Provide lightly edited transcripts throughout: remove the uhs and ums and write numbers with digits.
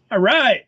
All right.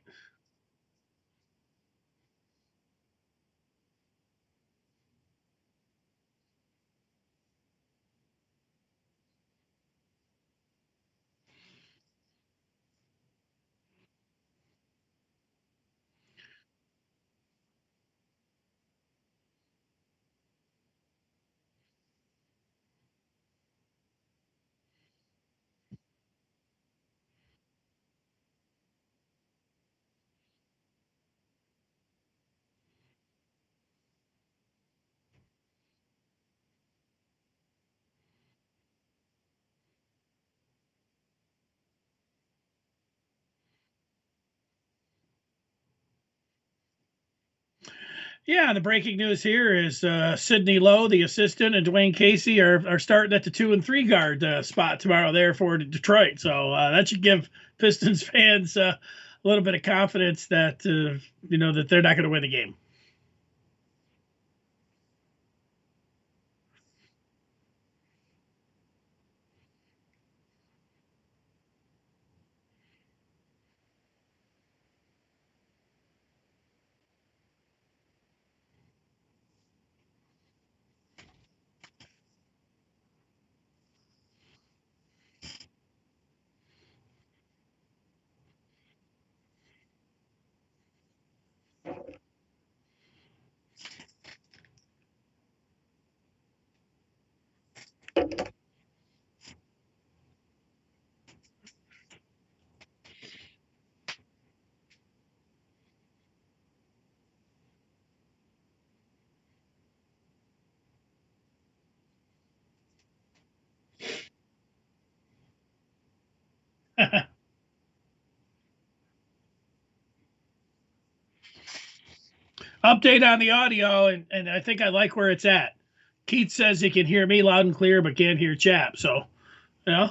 Yeah, the breaking news here is Sidney Lowe, the assistant, and Dwane Casey are starting at the 2 and 3 guard spot tomorrow there for Detroit. So that should give Pistons fans a little bit of confidence that that they're not going to win the game. Update on the audio, and I think I like where it's at. Keith says he can hear me loud and clear, but can't hear Chap. So, you know,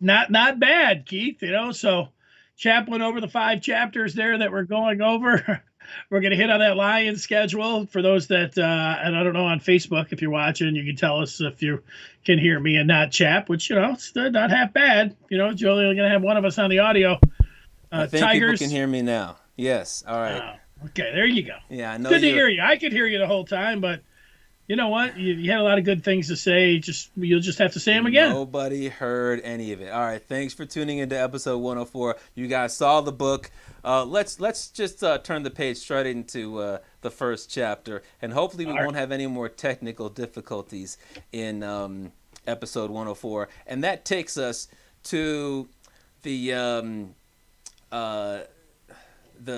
not bad, Keith. So Chap went over the 5 chapters there that we're going over. We're going to hit on that Lions schedule for those that, and I don't know on Facebook if you're watching, you can tell us if you can hear me and not Chap, which it's not half bad. You're only going to have one of us on the audio. I think Tigers people can hear me now. Yes. All right. Okay, there you go. Yeah, I know. Good to hear you. I could hear you the whole time, but you know what? You had a lot of good things to say. You'll just have to say them again. Nobody heard any of it. All right. Thanks for tuning into episode 104. You guys saw the book. Let's just turn the page straight into the first chapter, and hopefully we won't have any more technical difficulties in episode 104. And that takes us to the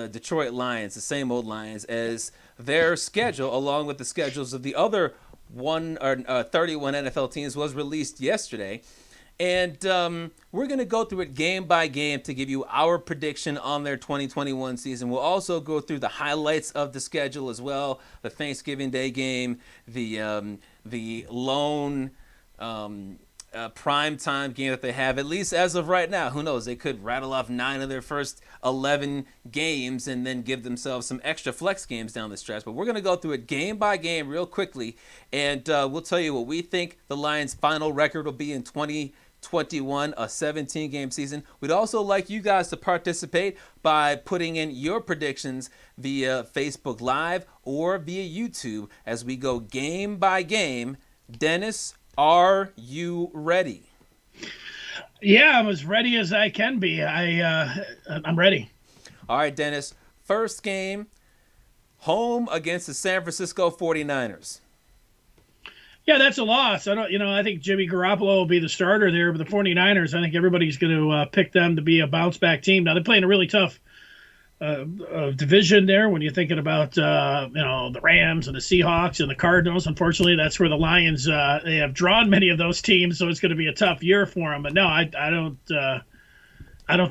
Detroit Lions, the same old Lions, as their schedule, along with the schedules of the other 31 NFL teams, was released yesterday. And we're going to go through it game by game to give you our prediction on their 2021 season. We'll also go through the highlights of the schedule as well, the Thanksgiving Day game, the lone prime time game that they have, at least as of right now. Who knows? They could rattle off 9 of their first 11 games and then give themselves some extra flex games down the stretch. But we're going to go through it game by game real quickly, and we'll tell you what we think the Lions' final record will be in 2021, a 17-game season. We'd also like you guys to participate by putting in your predictions via Facebook Live or via YouTube as we go game by game. Dennis, are you ready? Yeah, I'm as ready as I can be. I'm ready. All right, Dennis. First game, home against the San Francisco 49ers. Yeah, that's a loss. I think Jimmy Garoppolo will be the starter there, but the 49ers, I think everybody's going to pick them to be a bounce back team. Now they're playing a really tough division there when you're thinking about the Rams and the Seahawks and the Cardinals. Unfortunately, that's where the Lions they have drawn many of those teams, so it's going to be a tough year for them. But no, I don't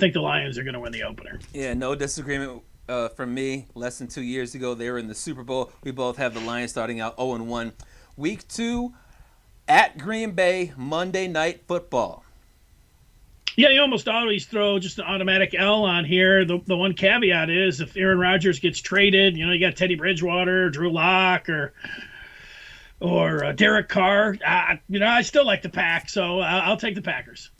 think the Lions are going to win the opener. Yeah, no disagreement from me. Less than 2 years ago, they were in the Super Bowl. We both have the Lions starting out 0-1. Week 2 at Green Bay, Monday Night Football. Yeah, you almost always throw just an automatic L on here. The one caveat is if Aaron Rodgers gets traded, you got Teddy Bridgewater, Drew Lock, or Derek Carr. I still like the Pack, so I'll take the Packers.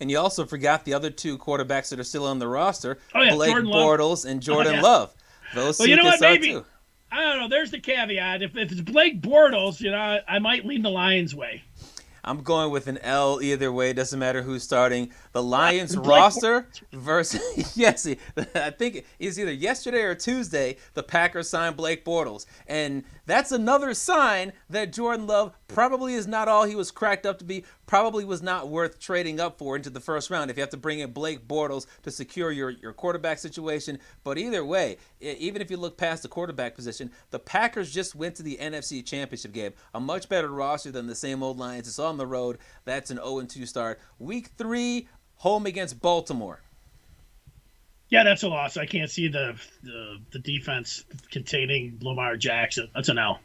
And you also forgot the other two quarterbacks that are still on the roster, Oh, yeah, Blake Jordan Love. Bortles and Jordan Yeah. Love. Those Well, two you know can what? start Maybe too. I don't know. There's the caveat. If it's Blake Bortles, I might lean the Lions' way. I'm going with an L either way. Doesn't matter who's starting. The Lions Blake roster versus yes, I think it's either yesterday or Tuesday. The Packers signed Blake Bortles, and that's another sign that Jordan Love probably is not all he was cracked up to be. Probably was not worth trading up for into the first round if you have to bring in Blake Bortles to secure your quarterback situation. But either way, even if you look past the quarterback position, the Packers just went to the NFC Championship game. A much better roster than the same old Lions. It's on the road. That's an 0-2 start. Week 3, home against Baltimore. Yeah, that's a loss. I can't see the defense containing Lamar Jackson. That's an L.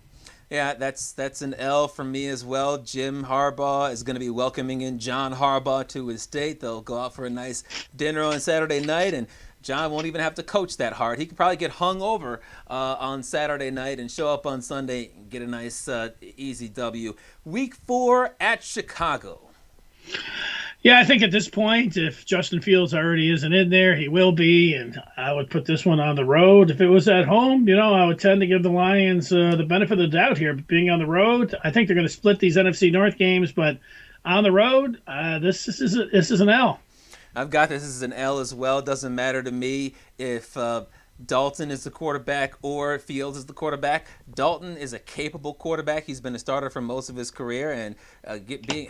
Yeah, that's an L for me as well. Jim Harbaugh is going to be welcoming in John Harbaugh to his state. They'll go out for a nice dinner on Saturday night, and John won't even have to coach that hard. He could probably get hung over on Saturday night and show up on Sunday and get a nice easy W. Week 4 at Chicago. Yeah, I think at this point, if Justin Fields already isn't in there, he will be, and I would put this one on the road. If it was at home, I would tend to give the Lions the benefit of the doubt here. Being on the road, I think they're going to split these NFC North games, but on the road, this is an L. I've got this as an L as well. Doesn't matter to me if Dalton is the quarterback or Fields is the quarterback. Dalton is a capable quarterback. He's been a starter for most of his career, and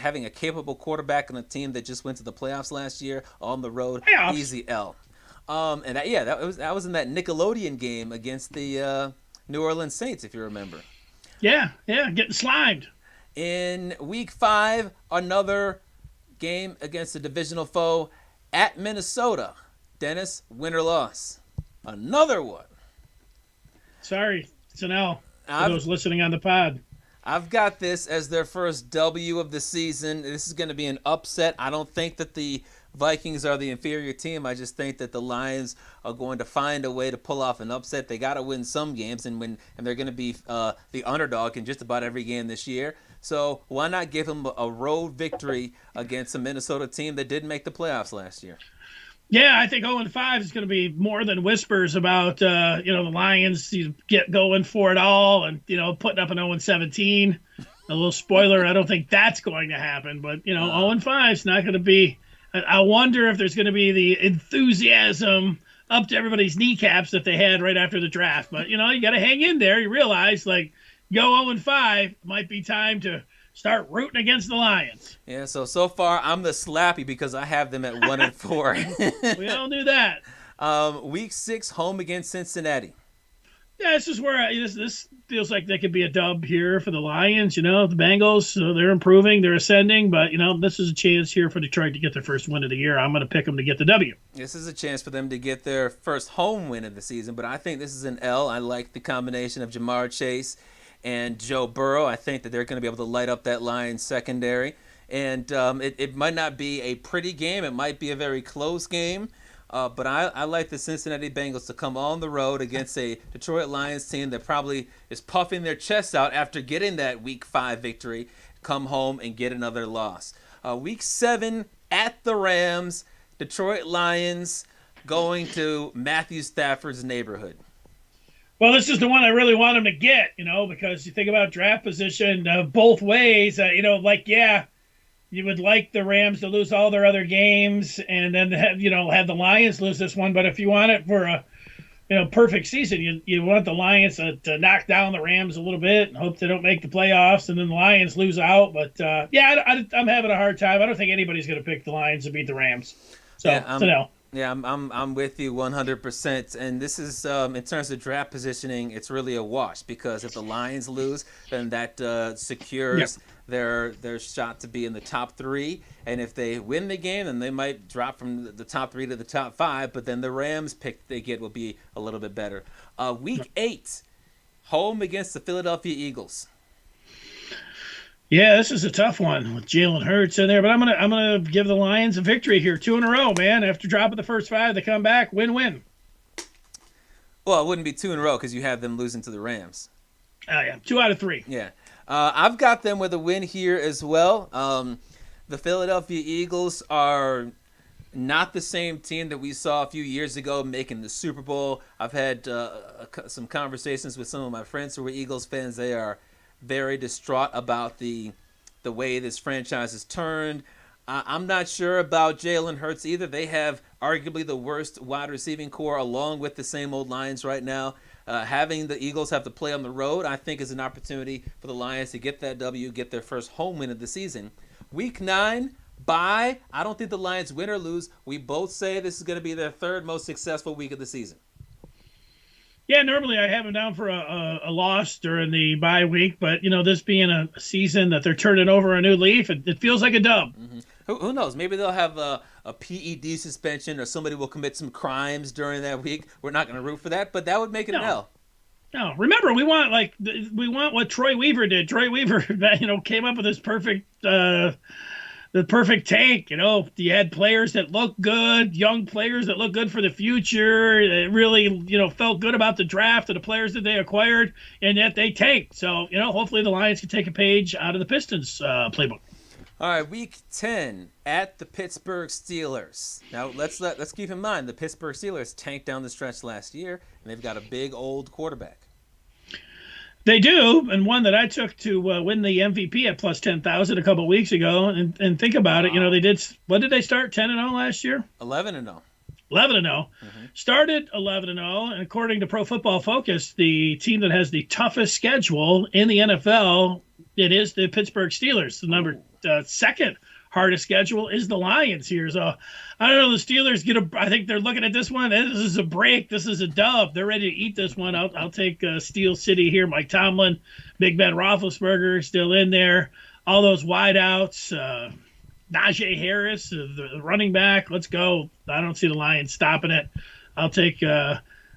having a capable quarterback on a team that just went to the playoffs last year on the road, easy L. That was in that Nickelodeon game against the New Orleans Saints, if you remember. Yeah, getting slimed. In week 5, another game against a divisional foe at Minnesota. Dennis, win or loss? Another one. Sorry, it's an L for those listening on the pod. I've got this as their first W of the season. This is going to be an upset. I don't think that the Vikings are the inferior team. I just think that the Lions are going to find a way to pull off an upset. They got to win some games, and they're going to be the underdog in just about every game this year. So why not give them a road victory against a Minnesota team that didn't make the playoffs last year? Yeah, I think 0-5 is going to be more than whispers about, the Lions get going for it all and, putting up an 0-17. A little spoiler, I don't think that's going to happen. But, 0-5 is not going to be – I wonder if there's going to be the enthusiasm up to everybody's kneecaps that they had right after the draft. But, you got to hang in there. You realize, go 0-5, might be time to – start rooting against the Lions. Yeah, so far I'm the slappy because I have them at 1-4. We all knew that. Week 6, home against Cincinnati. Yeah, this is where this feels like they could be a dub here for the Lions. The Bengals, they're improving, they're ascending, but this is a chance here for Detroit to get their first win of the year. I'm going to pick them to get the W. This is a chance for them to get their first home win of the season, but I think this is an L. I like the combination of Jamar Chase and Joe Burrow. I think that they're going to be able to light up that Lions secondary. And it might not be a pretty game. It might be a very close game. But I like the Cincinnati Bengals to come on the road against a Detroit Lions team that probably is puffing their chests out after getting that Week 5 victory, come home and get another loss. Week 7 at the Rams, Detroit Lions going to Matthew Stafford's neighborhood. Well, this is the one I really want him to get, because you think about draft position both ways. You would like the Rams to lose all their other games and then have the Lions lose this one. But if you want it for a perfect season, you want the Lions to knock down the Rams a little bit and hope they don't make the playoffs, and then the Lions lose out. But I'm having a hard time. I don't think anybody's going to pick the Lions to beat the Rams. So it's an L. Yeah, I'm with you 100%. And this is in terms of draft positioning, it's really a wash because if the Lions lose, then that secures their shot to be in the top 3. And if they win the game, then they might drop from the top 3 to the top 5. But then the Rams pick they get will be a little bit better. Week 8, home against the Philadelphia Eagles. Yeah, this is a tough one with Jalen Hurts in there, but I'm gonna give the Lions a victory here, 2 in a row, man. After dropping the first 5, they come back, win-win. Well, it wouldn't be 2 in a row because you have them losing to the Rams. Oh yeah, 2 out of 3. Yeah, I've got them with a win here as well. the Philadelphia Eagles are not the same team that we saw a few years ago making the Super Bowl. I've had some conversations with some of my friends who are Eagles fans. They are very distraught about the way this franchise has turned. I'm not sure about Jalen Hurts either. They have arguably the worst wide receiving core along with the same old Lions right now. Having the Eagles have to play on the road, I think, is an opportunity for the Lions to get that W, get their first home win of the season. Week 9, bye. I don't think the Lions win or lose. We both say this is going to be their third most successful week of the season. Yeah, normally I have them down for a loss during the bye week, but, this being a season that they're turning over a new leaf, it feels like a dub. Mm-hmm. Who knows? Maybe they'll have a PED suspension, or somebody will commit some crimes during that week. We're not going to root for that, but that would make it an L. No, remember, we want what Troy Weaver did. Troy Weaver, came up with this perfect the perfect tank. You had players that look good, young players that look good for the future. That really, felt good about the draft and the players that they acquired, and yet they tanked. So, hopefully the Lions can take a page out of the Pistons playbook. All right, week 10 at the Pittsburgh Steelers. Now, let's keep in mind the Pittsburgh Steelers tanked down the stretch last year, and they've got a big old quarterback. They do, and one that I took to win the MVP at plus 10,000 a couple of weeks ago. And think about it, they did. What did they start 10-0 last year? 11-0. 11-0. Mm-hmm. Started 11-0, and according to Pro Football Focus, the team that has the toughest schedule in the NFL, it is the Pittsburgh Steelers. The second hardest schedule is the Lions here. So I don't know. The Steelers I think they're looking at this one. This is a break. This is a dub. They're ready to eat this one. I'll take Steel City here. Mike Tomlin, Big Ben Roethlisberger still in there. All those wideouts. Najee Harris, the running back. Let's go. I don't see the Lions stopping it. I'll take.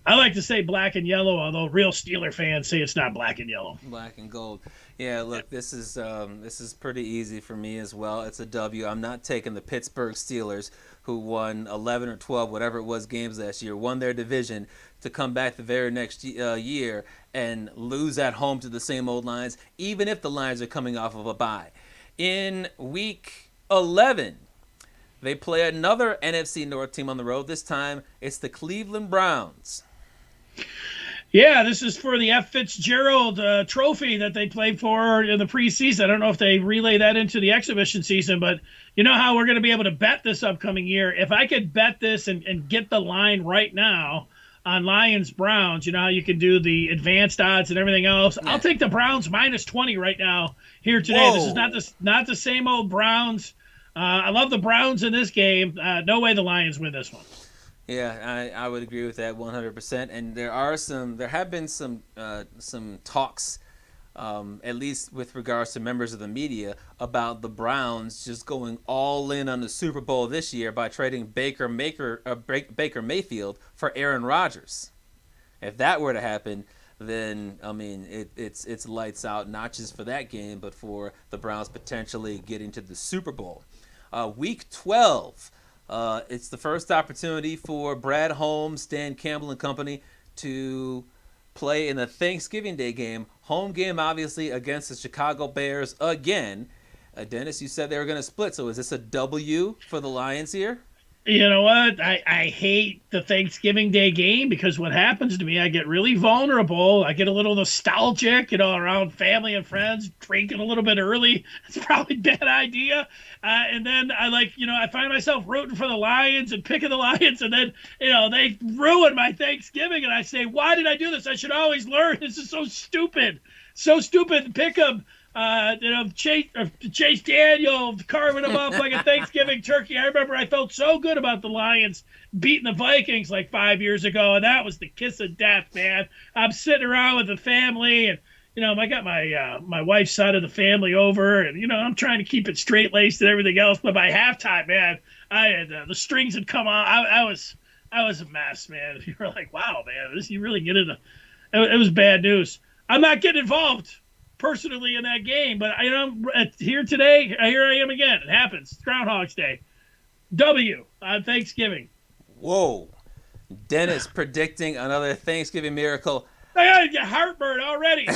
I like to say black and yellow, although real Steeler fans say it's not black and yellow. Black and gold. Yeah, look, this is pretty easy for me as well. It's a W. I'm not taking the Pittsburgh Steelers, who won 11 or 12, whatever it was, games last year, won their division, to come back the very next year and lose at home to the same old Lions, even if the Lions are coming off of a bye. In week 11, they play another NFC North team on the road. This time, it's the Cleveland Browns. Yeah, this is for the F. Fitzgerald trophy that they played for in the preseason. I don't know if they relay that into the exhibition season, but you know how we're going to be able to bet this upcoming year. If I could bet this and get the line right now on Lions-Browns, you know how you can do the advanced odds and everything else. Yeah. I'll take the Browns minus 20 right now here today. Whoa. This is not the same old Browns. I love the Browns in this game. No way the Lions win this one. Yeah, I would agree with that 100%. And there have been some talks, at least with regards to members of the media, about the Browns just going all in on the Super Bowl this year by trading Baker Mayfield for Aaron Rodgers. If that were to happen, then it's lights out, not just for that game, but for the Browns potentially getting to the Super Bowl. Week 12. It's the first opportunity for Brad Holmes, Dan Campbell, and company to play in the Thanksgiving Day game. Home game, obviously, against the Chicago Bears again. Dennis, you said they were going to split, so is this a W for the Lions here? You know what? I hate the Thanksgiving Day game because what happens to me, I get really vulnerable. I get a little nostalgic, around family and friends, drinking a little bit early. It's probably a bad idea. And then I find myself rooting for the Lions and picking the Lions. And then, they ruin my Thanksgiving. And I say, why did I do this? I should always learn. This is so stupid. So stupid. Pick them. Chase Daniel carving them up like a Thanksgiving turkey. I remember I felt so good about the Lions beating the Vikings like 5 years ago, and that was the kiss of death, man. I'm sitting around with the family, and I got my wife's side of the family over, and I'm trying to keep it straight laced and everything else. But by halftime, man, I had the strings had come on. I was a mess, man. You were like, wow, man, you really get into it was bad news. I'm not getting involved personally in that game, but here today, here I am again. It happens. It's Groundhog's Day. W on Thanksgiving. Whoa. Dennis predicting another Thanksgiving miracle. I gotta get heartburn already.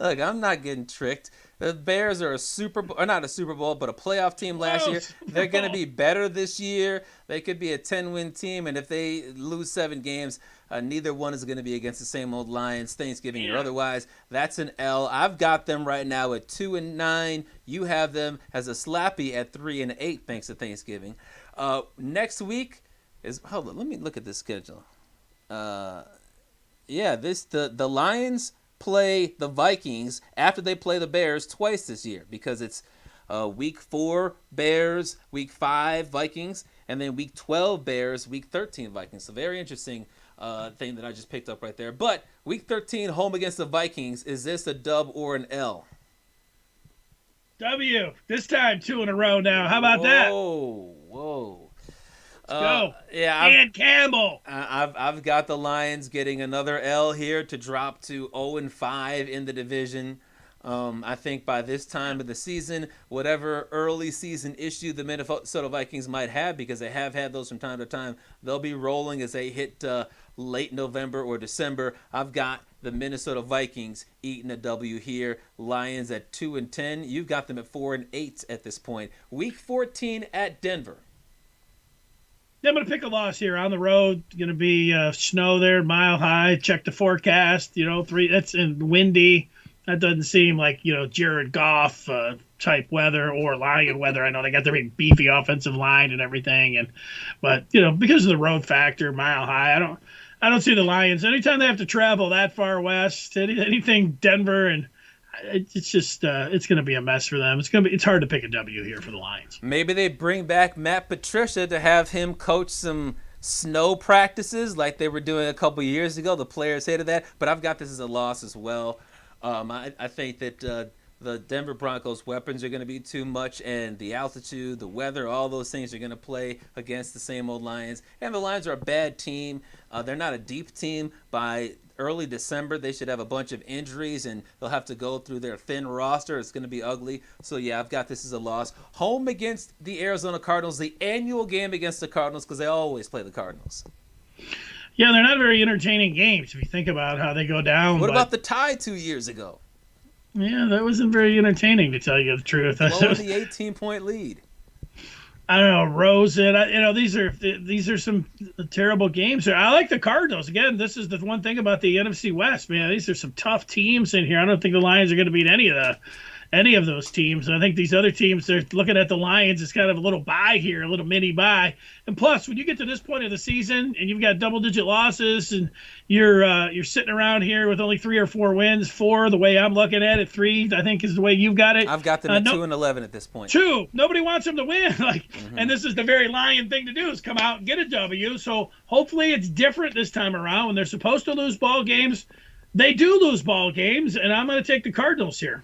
Look, I'm not getting tricked. The Bears are a Super Bowl, or not a Super Bowl, but a playoff team last year. They're going to be better this year. They could be a 10-win team, and if they lose 7 games, neither one is going to be against the same old Lions, Thanksgiving or otherwise. That's an L. I've got them right now at 2-9. You have them as a slappy at 3-8, thanks to Thanksgiving. Next week is, hold on, let me look at this schedule. The Lions play the Vikings after they play the Bears twice this year, because it's week 4 Bears, week 5 Vikings, and then week 12 Bears, week 13 Vikings. So very interesting thing that I just picked up right there. But week 13 home against the Vikings, is this a dub or an L? W. This time 2 in a row now. How about that? Whoa. Go. Yeah, Dan Campbell. I've got the Lions getting another L here to drop to 0-5 in the division. I think by this time of the season, whatever early season issue the Minnesota Vikings might have, because they have had those from time to time, they'll be rolling as they hit late November or December. I've got the Minnesota Vikings eating a W here. Lions at 2-10. You've got them at 4-8 at this point. Week 14 at Denver. I'm going to pick a loss here on the road. Going to be snow there, mile high. Check the forecast. 3. That's windy. That doesn't seem like Jared Goff type weather or Lion weather. I know they got their big beefy offensive line and everything, but because of the road factor, mile high, I don't see the Lions anytime they have to travel that far west. Anything Denver, and it's just it's going to be a mess for them. It's hard to pick a W here for the Lions. Maybe they bring back Matt Patricia to have him coach some snow practices like they were doing a couple years ago. The players hated that, but I've got this as a loss as well. I think that the Denver Broncos' weapons are going to be too much, and the altitude, the weather, all those things are going to play against the same old Lions. And the Lions are a bad team. They're not a deep team. By early December, they should have a bunch of injuries, and they'll have to go through their thin roster. It's going to be ugly. So, yeah, I've got this as a loss. Home against the Arizona Cardinals, the annual game against the Cardinals, because they always play the Cardinals. Yeah, they're not very entertaining games if you think about how they go down. What about the tie 2 years ago? Yeah, that wasn't very entertaining, to tell you the truth. Blowing the 18-point lead. I don't know, Rosen. These are some terrible games. I like the Cardinals. Again, this is the one thing about the NFC West, man. These are some tough teams in here. I don't think the Lions are going to beat any of those teams. I think these other teams, they're looking at the Lions as kind of a little bye here, a little mini bye. And plus, when you get to this point of the season and you've got double-digit losses and you're sitting around here with only 3 or 4 wins, 4, the way I'm looking at it, 3, I think is the way you've got it. I've got them at 2-11 at this point. 2. Nobody wants them to win. And this is the very Lion thing to do, is come out and get a W. So hopefully it's different this time around. When they're supposed to lose ball games, they do lose ball games, and I'm going to take the Cardinals here.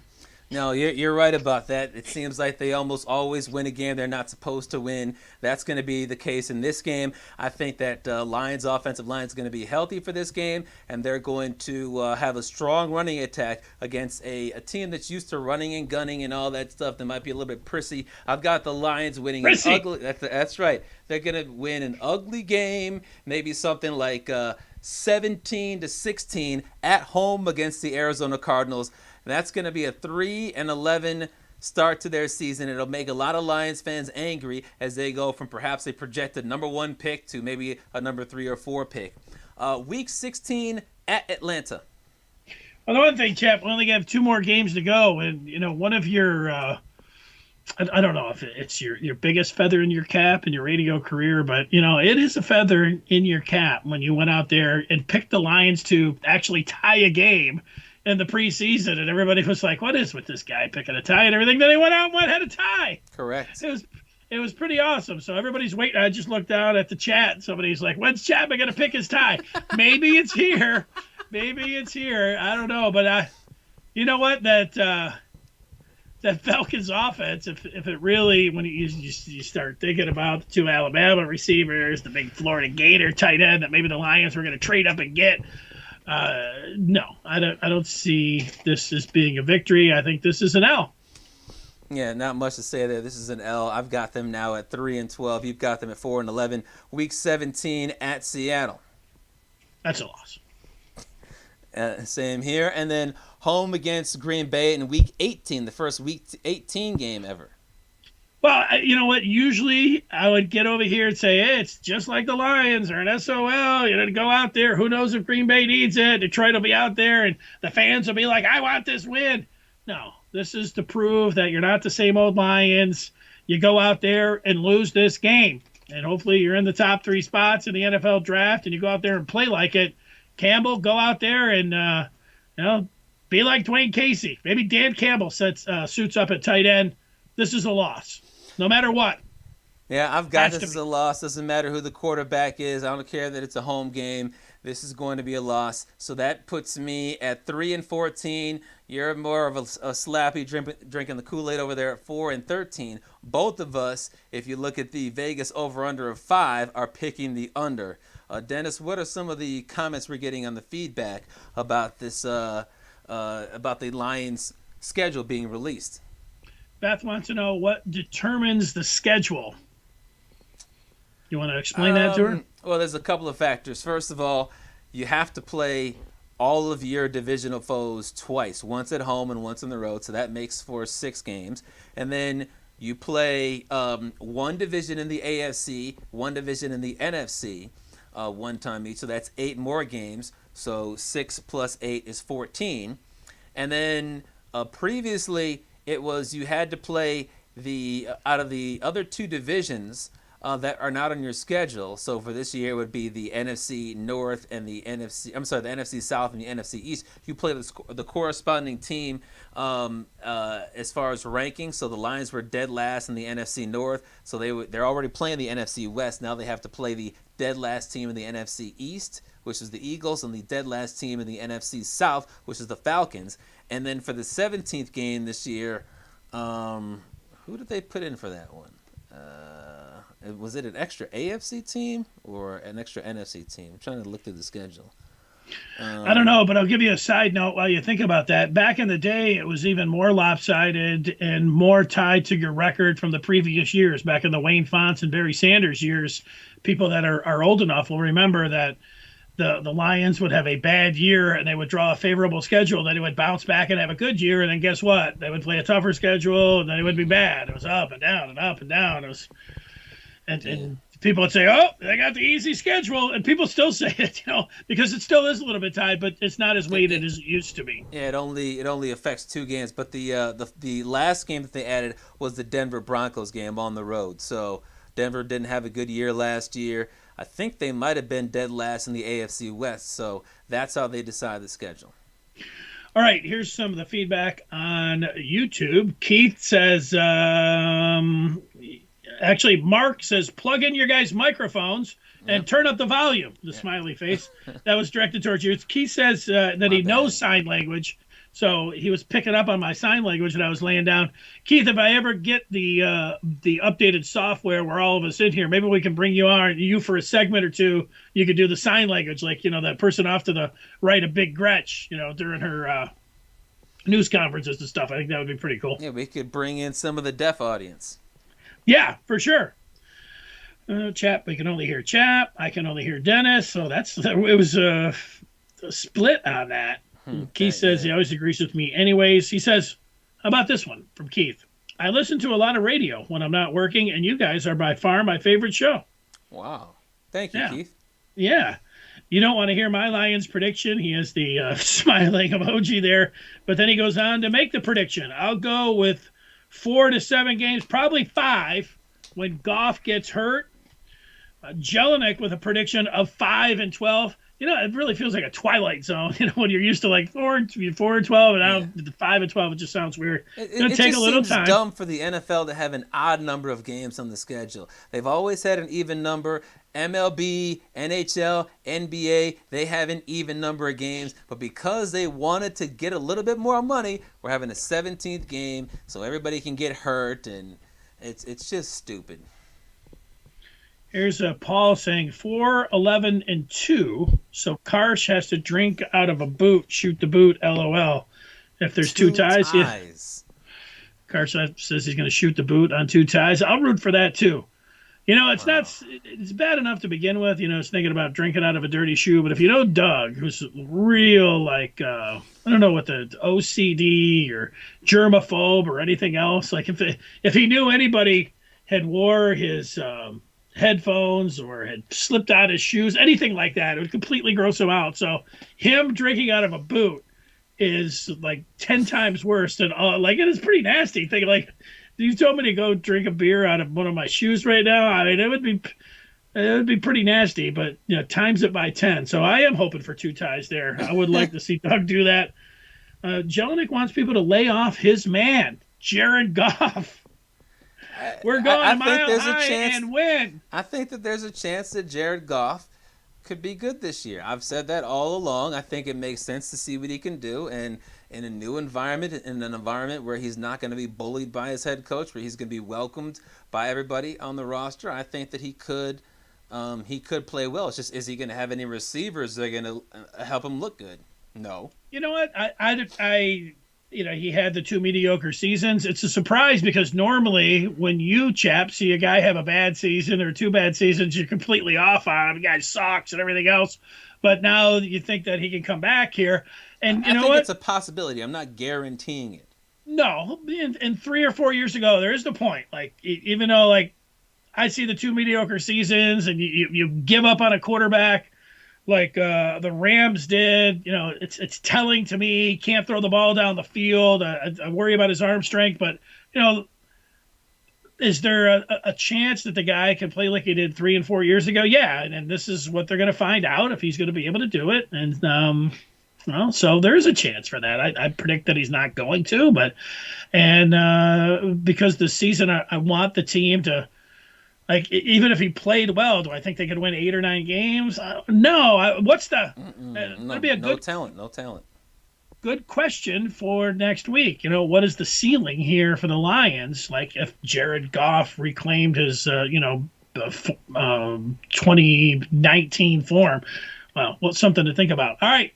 No, you're right about that. It seems like they almost always win a game they're not supposed to win. That's going to be the case in this game. I think that Lions' offensive line is going to be healthy for this game, and they're going to have a strong running attack against a team that's used to running and gunning and all that stuff that might be a little bit prissy. I've got the Lions winning an ugly. That's right. They're going to win an ugly game, maybe something like 17-16 at home against the Arizona Cardinals. That's going to be a 3-11 start to their season. It'll make a lot of Lions fans angry as they go from perhaps a projected number 1 pick to maybe a number 3 or 4 pick. Week 16 at Atlanta. Well, the one thing, Chap, we only have 2 more games to go, and one of your I don't know if it's your biggest feather in your cap in your radio career, but it is a feather in your cap when you went out there and picked the Lions to actually tie a game in the preseason, and everybody was like, what is with this guy picking a tie and everything? Then he went out and had a tie. Correct. It was pretty awesome. So everybody's waiting. I just looked down at the chat, and somebody's like, when's Chapman going to pick his tie? Maybe it's here. I don't know. But you know what? That Falcons offense, if it really, when you start thinking about the 2 Alabama receivers, the big Florida Gator tight end that maybe the Lions were going to trade up and get, no, I don't see this as being a victory. I think this is an L. Yeah, not much to say there. This is an L. I've got them now at 3-12. You've got them at 4-11. Week 17 at Seattle. That's a loss. Same here. And then home against Green Bay in Week 18, the first Week 18 game ever. Well, you know what? Usually I would get over here and say, hey, it's just like the Lions or an SOL. You know, to go out there. Who knows if Green Bay needs it? Detroit will be out there, and the fans will be like, I want this win. No, this is to prove that you're not the same old Lions. You go out there and lose this game, and hopefully you're in the top 3 spots in the NFL draft, and you go out there and play like it. Campbell, go out there and be like Dwane Casey. Maybe Dan Campbell suits up at tight end. This is a loss, no matter what. Yeah, I've got this as a loss. Doesn't matter who the quarterback is. I don't care that it's a home game. This is going to be a loss. So that puts me at 3-14. You're more of a slappy drinking the Kool-Aid over there at 4-13. Both of us, if you look at the Vegas over/under of 5, are picking the under. Dennis, what are some of the comments we're getting on the feedback about this about the Lions' schedule being released? Beth wants to know what determines the schedule. You want to explain that to her? Well, there's a couple of factors. First of all, you have to play all of your divisional foes twice, once at home and once on the road, so that makes for 6 games. And then you play one division in the AFC, one division in the NFC, one time each, so that's 8 more games. So 6 plus 8 is 14. And then previously it was you had to play out of the other 2 divisions that are not on your schedule. So for this year, it would be the NFC North and the NFC South and the NFC East. You play the corresponding team as far as ranking. So the Lions were dead last in the NFC North. So they're already playing the NFC West. Now they have to play the dead last team in the NFC East, which is the Eagles, and the dead last team in the NFC South, which is the Falcons. And then for the 17th game this year, who did they put in for that one? Was it an extra AFC team or an extra NFC team? I'm trying to look through the schedule. I don't know, but I'll give you a side note while you think about that. Back in the day, it was even more lopsided and more tied to your record from the previous years. Back in the Wayne Fonts and Barry Sanders years, people that are old enough will remember that the Lions would have a bad year and they would draw a favorable schedule. Then they would bounce back and have a good year. And then guess what? They would play a tougher schedule and then it would be bad. It was up and down and up and down. It was, and people would say, oh, they got the easy schedule. And people still say it, because it still is a little bit tied, but it's not as weighted as it used to be. Yeah, it only affects 2 games. But the last game that they added was the Denver Broncos game on the road. So Denver didn't have a good year last year. I think they might have been dead last in the AFC West, so that's how they decide the schedule. All right, here's some of the feedback on YouTube. Keith says, actually, Mark says, plug in your guys' microphones and turn up the volume, the smiley face. That was directed towards you. Keith says that he knows sign language, so he was picking up on my sign language that I was laying down. Keith, if I ever get the updated software where all of us in here, maybe we can bring you for a segment or 2. You could do the sign language, like, that person off to the right of Big Gretch, during her news conferences and stuff. I think that would be pretty cool. Yeah, we could bring in some of the deaf audience. Yeah, for sure. Chap, we can only hear Chap. I can only hear Dennis. So it was a split on that. Keith says he always agrees with me anyways. He says, how about this one from Keith? I listen to a lot of radio when I'm not working, and you guys are by far my favorite show. Wow. Thank you, Keith. Yeah. You don't want to hear my Lions prediction. He has the smiling emoji there. But then he goes on to make the prediction. I'll go with 4 to 7 games, probably 5 when Goff gets hurt. Jelinek with a prediction of 5-12. It really feels like a Twilight Zone, when you're used to like 4-12 and now 5-12, it just sounds weird. It take just a little seems time. Dumb for the NFL to have an odd number of games on the schedule. They've always had an even number. MLB, NHL, NBA, they have an even number of games. But because they wanted to get a little bit more money, we're having a 17th game so everybody can get hurt, and it's just stupid. Here's Paul saying 4-11-2. So Karsh has to drink out of a boot, shoot the boot, LOL. If there's 2 ties. Yeah. Karsh says he's going to shoot the boot on 2 ties. I'll root for that too. It's not. It's bad enough to begin with. It's thinking about drinking out of a dirty shoe. But if you know Doug, who's real like I don't know what the OCD or germaphobe or anything else. Like if he knew anybody had wore his headphones or had slipped out his shoes, anything like that, it would completely gross him out. So him drinking out of a boot is like 10 times worse than all. Like it is pretty nasty. Think like. You told me to go drink a beer out of one of my shoes right now. I mean, it would be pretty nasty, but times it by 10. So I am hoping for 2 ties there. I would like to see Doug do that. Jelinek wants people to lay off his man, Jared Goff. We're going a mile high and win. I think that there's a chance that Jared Goff could be good this year. I've said that all along. I think it makes sense to see what he can do, and in a new environment, in an environment where he's not going to be bullied by his head coach, where he's going to be welcomed by everybody on the roster, I think that he could play well. It's just, is he going to have any receivers that are going to help him look good? No. You know what? He had the 2 mediocre seasons. It's a surprise because normally when you, Chap, see a guy have a bad season or 2 bad seasons, you're completely off on him. The guy sucks and everything else. But now you think that he can come back here. And I think it's a possibility. I'm not guaranteeing it. No. And 3 or 4 years ago, there is the point. Like, even though, like, I see the 2 mediocre seasons and you give up on a quarterback like the Rams did, it's telling to me. He can't throw the ball down the field. I worry about his arm strength. But, is there a chance that the guy can play like he did 3 and 4 years ago? Yeah, and this is what they're going to find out, if he's going to be able to do it. And so there is a chance for that. I predict that he's not going to, because this season I want the team to, like, even if he played well, do I think they could win 8 or 9 games? No. That'd be a good talent. No talent. Good question for next week. What is the ceiling here for the Lions? Like if Jared Goff reclaimed his, 2019 form. Well, something to think about. All right.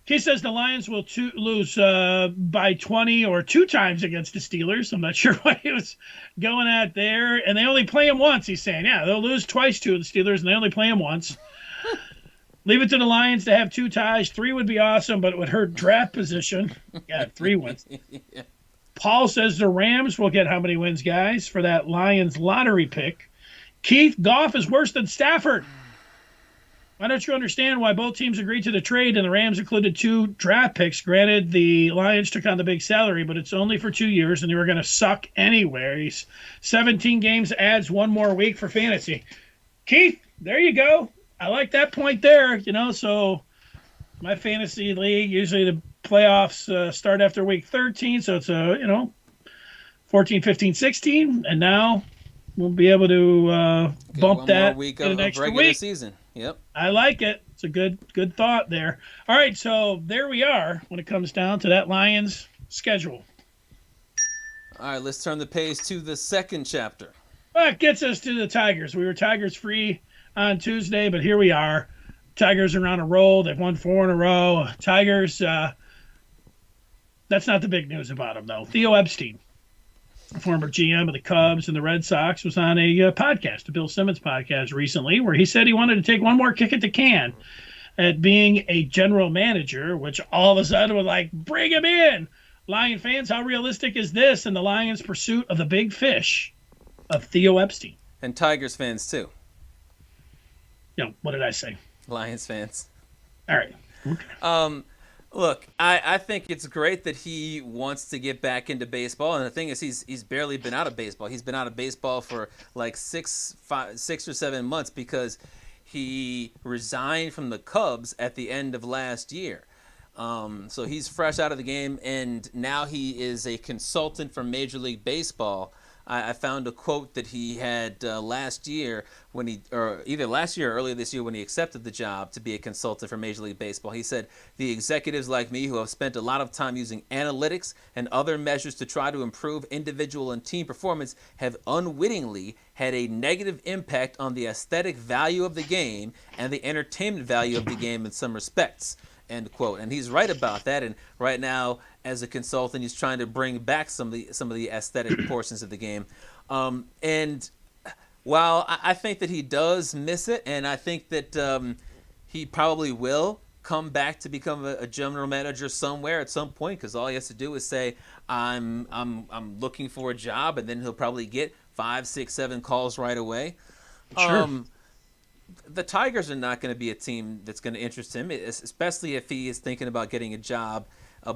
He says the Lions will lose by 20 or 2 times against the Steelers. I'm not sure what he was going at there. And they only play him once, he's saying. Yeah, they'll lose twice to the Steelers, and they only play him once. Leave it to the Lions to have 2 ties. 3 would be awesome, but it would hurt draft position. Yeah, 3 wins. Yeah. Paul says the Rams will get how many wins, guys, for that Lions lottery pick. Keith, Goff is worse than Stafford. Why don't you understand why both teams agreed to the trade and the Rams included 2 draft picks? Granted, the Lions took on the big salary, but it's only for 2 years, and they were going to suck anyways. 17 games adds 1 more week for fantasy. Keith, there you go. I like that point there, so my fantasy league, usually the playoffs start after week 13, so it's 14, 15, 16, and now we'll be able to bump that week in of regular season. Yep. I like it. It's a good thought there. All right, so there we are when it comes down to that Lions schedule. All right, let's turn the page to the second chapter. Well, it gets us to the Tigers. We were Tigers free on Tuesday, but here we are. Tigers are on a roll. They've won 4 in a row. Tigers, that's not the big news about them, though. Theo Epstein, former GM of the Cubs and the Red Sox, was on a podcast, a Bill Simmons podcast recently, where he said he wanted to take one more kick at the can at being a general manager, which all of a sudden was like, bring him in. Lion fans, how realistic is this in the Lions' pursuit of the big fish of Theo Epstein? And Tigers fans, too. What did I say? Lions fans. All right. Okay. Look, I think it's great that he wants to get back into baseball, and the thing is, he's barely been out of baseball. He's been out of baseball for like 6 or 7 months because he resigned from the Cubs at the end of last year. So he's fresh out of the game, and now he is a consultant for Major League Baseball. I found a quote that he had last year either last year or earlier this year when he accepted the job to be a consultant for Major League Baseball. He said, "The executives like me who have spent a lot of time using analytics and other measures to try to improve individual and team performance have unwittingly had a negative impact on the aesthetic value of the game and the entertainment value of the game in some respects." End quote. And he's right about that. And right now, as a consultant, he's trying to bring back some of the aesthetic portions of the game. And While I think that he does miss it, and I think that he probably will come back to become a general manager somewhere at some point, because all he has to do is say, I'm looking for a job, and then he'll probably get 5, 6, 7 calls right away. Sure. The Tigers are not going to be a team that's going to interest him, especially if he is thinking about getting a job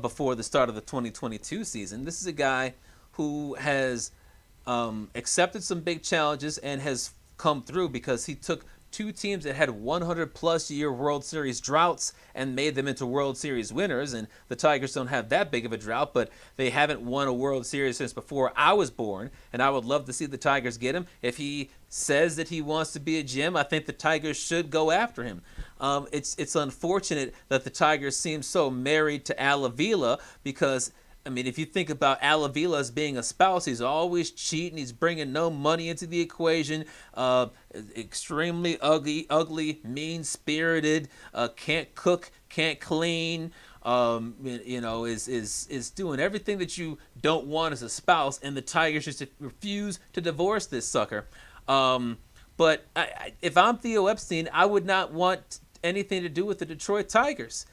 before the start of the 2022 season. This is a guy who has accepted some big challenges and has come through, because he took two teams that had 100-plus year World Series droughts and made them into World Series winners. And the Tigers don't have that big of a drought, but they haven't won a World Series since before I was born. And I would love to see the Tigers get him. If he says that he wants to be a GM, I think the Tigers should go after him. It's unfortunate that the Tigers seem so married to Al Avila, because I mean, if you think about Al Avila as being a spouse, he's always cheating. He's bringing no money into the equation. Extremely ugly, mean-spirited. Can't cook, can't clean. Is doing everything that you don't want as a spouse. And the Tigers just refuse to divorce this sucker. But if I'm Theo Epstein, I would not want anything to do with the Detroit Tigers.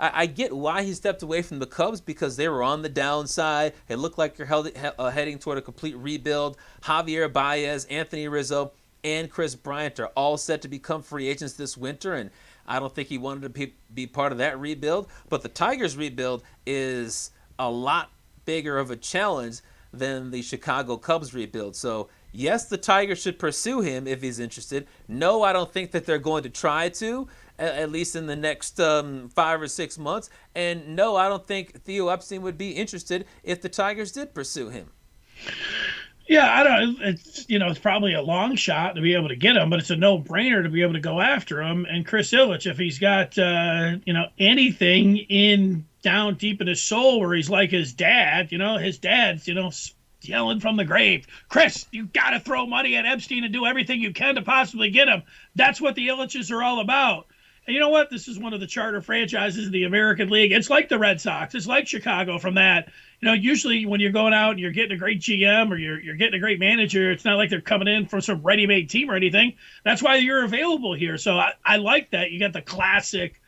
I get why he stepped away from the Cubs, because they were on the downside. It looked like you're heading toward a complete rebuild. Javier Baez, Anthony Rizzo, and Chris Bryant are all set to become free agents this winter, and I don't think he wanted to be part of that rebuild. But the Tigers' rebuild is a lot bigger of a challenge than the Chicago Cubs rebuild. So, yes, the Tigers should pursue him if he's interested. No, I don't think that they're going to try to, at least in the next 5 or 6 months. And no, I don't think Theo Epstein would be interested if the Tigers did pursue him. Yeah, I don't. It's probably a long shot to be able to get him, but it's a no-brainer to be able to go after him. And Chris Ilitch, if he's got anything in down deep in his soul where he's like his dad, his dad's yelling from the grave, Chris, you got to throw money at Epstein and do everything you can to possibly get him. That's what the Ilitches are all about. And you know what? This is one of the charter franchises of the American League. It's like the Red Sox. It's like Chicago from that. Usually when you're going out and you're getting a great GM or you're getting a great manager, it's not like they're coming in for some ready-made team or anything. That's why you're available here. So I like that. You got the classic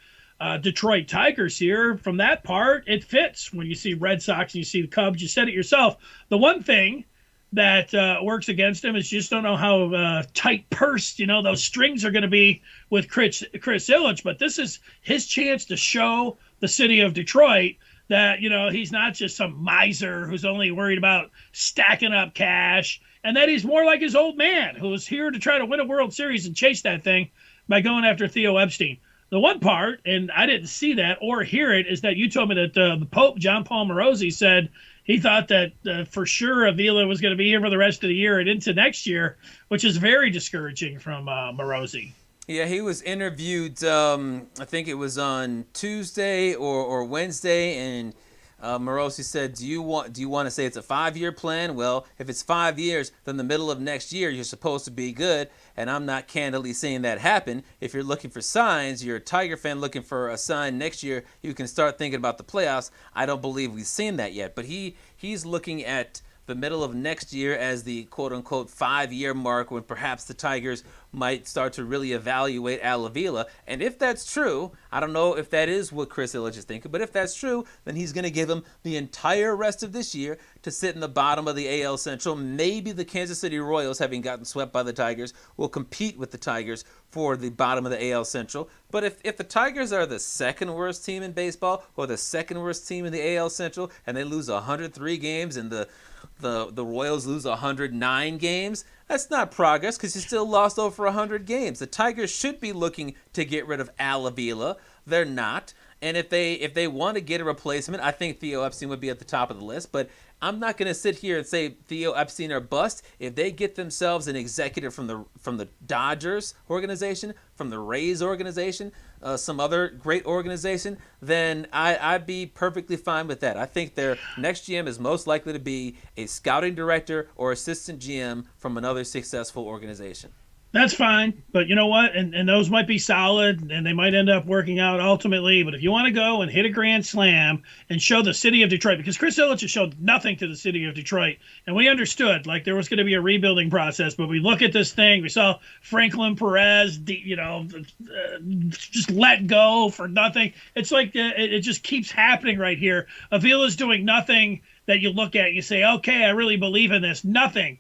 Detroit Tigers here. From that part, it fits. When you see Red Sox and you see the Cubs, you said it yourself. The one thing that works against him is just don't know how tight-pursed, those strings are going to be with Chris Ilitch. But this is his chance to show the city of Detroit that, he's not just some miser who's only worried about stacking up cash, and that he's more like his old man who's here to try to win a World Series and chase that thing by going after Theo Epstein. The one part, and I didn't see that or hear it, is that you told me that the Pope, John Paul Morosi, said he thought that for sure Avila was going to be here for the rest of the year and into next year, which is very discouraging from Morosi. Yeah, he was interviewed, I think it was on Tuesday or Wednesday, and Morosi said, do you want to say it's a 5-year plan? Well, if it's 5 years, then the middle of next year you're supposed to be good, and I'm not candidly seeing that happen. If you're looking for signs, you're a Tiger fan looking for a sign next year, you can start thinking about the playoffs. I don't believe we've seen that yet, but he's looking at the middle of next year as the quote-unquote 5-year mark when perhaps the Tigers might start to really evaluate Al Avila. And if that's true, I don't know if that is what Chris Ilitch is thinking, but if that's true, then he's going to give him the entire rest of this year to sit in the bottom of the AL Central. Maybe the Kansas City Royals, having gotten swept by the Tigers, will compete with the Tigers for the bottom of the AL Central. But if the Tigers are the second worst team in baseball or the second worst team in the AL Central and they lose 103 games and the Royals lose 109 games, that's not progress because you still lost over 100 games. The Tigers should be looking to get rid of Al Avila. They're not. And if they want to get a replacement, I think Theo Epstein would be at the top of the list. But I'm not going to sit here and say Theo Epstein or bust. If they get themselves an executive from the Dodgers organization, from the Rays organization, some other great organization, then I'd be perfectly fine with that. I think their next GM is most likely to be a scouting director or assistant GM from another successful organization. That's fine, but you know what? And those might be solid, and they might end up working out ultimately. But if you want to go and hit a grand slam and show the city of Detroit, because Chris Ilitch has showed nothing to the city of Detroit, and we understood like there was going to be a rebuilding process. But we look at this thing, we saw Franklin Perez, just let go for nothing. It's like it just keeps happening right here. Avila's doing nothing that you look at and you say, okay, I really believe in this. Nothing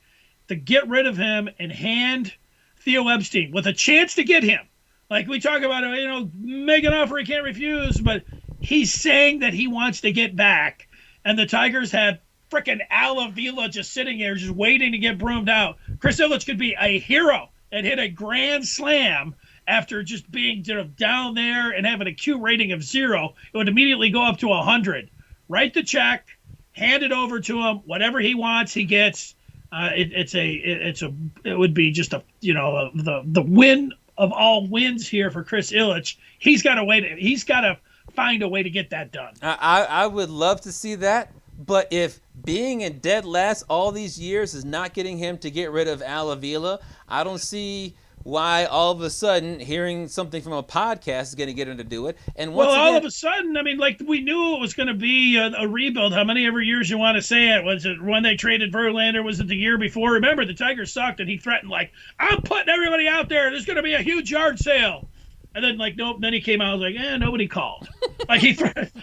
to get rid of him and hand Theo Epstein with a chance to get him. Like we talk about, make an offer he can't refuse, but he's saying that he wants to get back. And the Tigers had frickin' Al Avila just sitting there, just waiting to get broomed out. Chris Ilitch could be a hero and hit a grand slam after just being down there and having a Q rating of 0. It would immediately go up to 100. Write the check, hand it over to him. Whatever he wants, he gets. It would be just the win of all wins here for Chris Ilitch. He's got to find a way to get that done. I would love to see that, but if being in dead last all these years is not getting him to get rid of Al Avila, I don't see why all of a sudden hearing something from a podcast is going to get him to do it. And all of a sudden, I mean, like we knew it was going to be a rebuild. How many ever years you want to say it? Was it when they traded Verlander? Was it the year before? Remember, the Tigers sucked, and he threatened like, "I'm putting everybody out there. There's going to be a huge yard sale." And then nope. Then he came out and was like, nobody called. Like he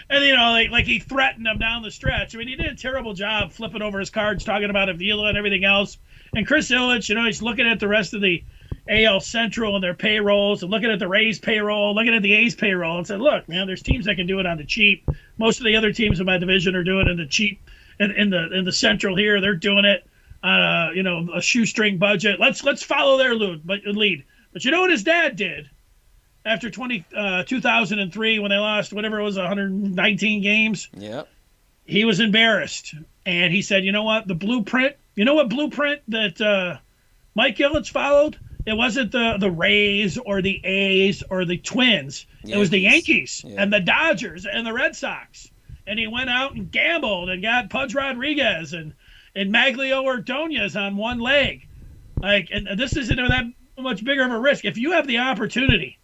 and he threatened them down the stretch. I mean, he did a terrible job flipping over his cards, talking about Avila and everything else. And Chris Ilitch, he's looking at the rest of the AL Central and their payrolls, and looking at the Rays payroll, looking at the A's payroll, and said, "Look, man, there's teams that can do it on the cheap. Most of the other teams in my division are doing it in the cheap, and in the Central here, they're doing it on a shoestring budget. Let's follow their lead." But you know what his dad did after 2003 when they lost whatever it was 119 games? Yep. He was embarrassed, and he said, "You know what? The blueprint. You know what blueprint that Mike Ilitch followed? It wasn't the Rays or the A's or the Twins. Yankees. It was the Yankees and the Dodgers and the Red Sox. And he went out and gambled and got Pudge Rodriguez and Maglio Ordonez on one leg. And this isn't that much bigger of a risk. If you have the opportunity,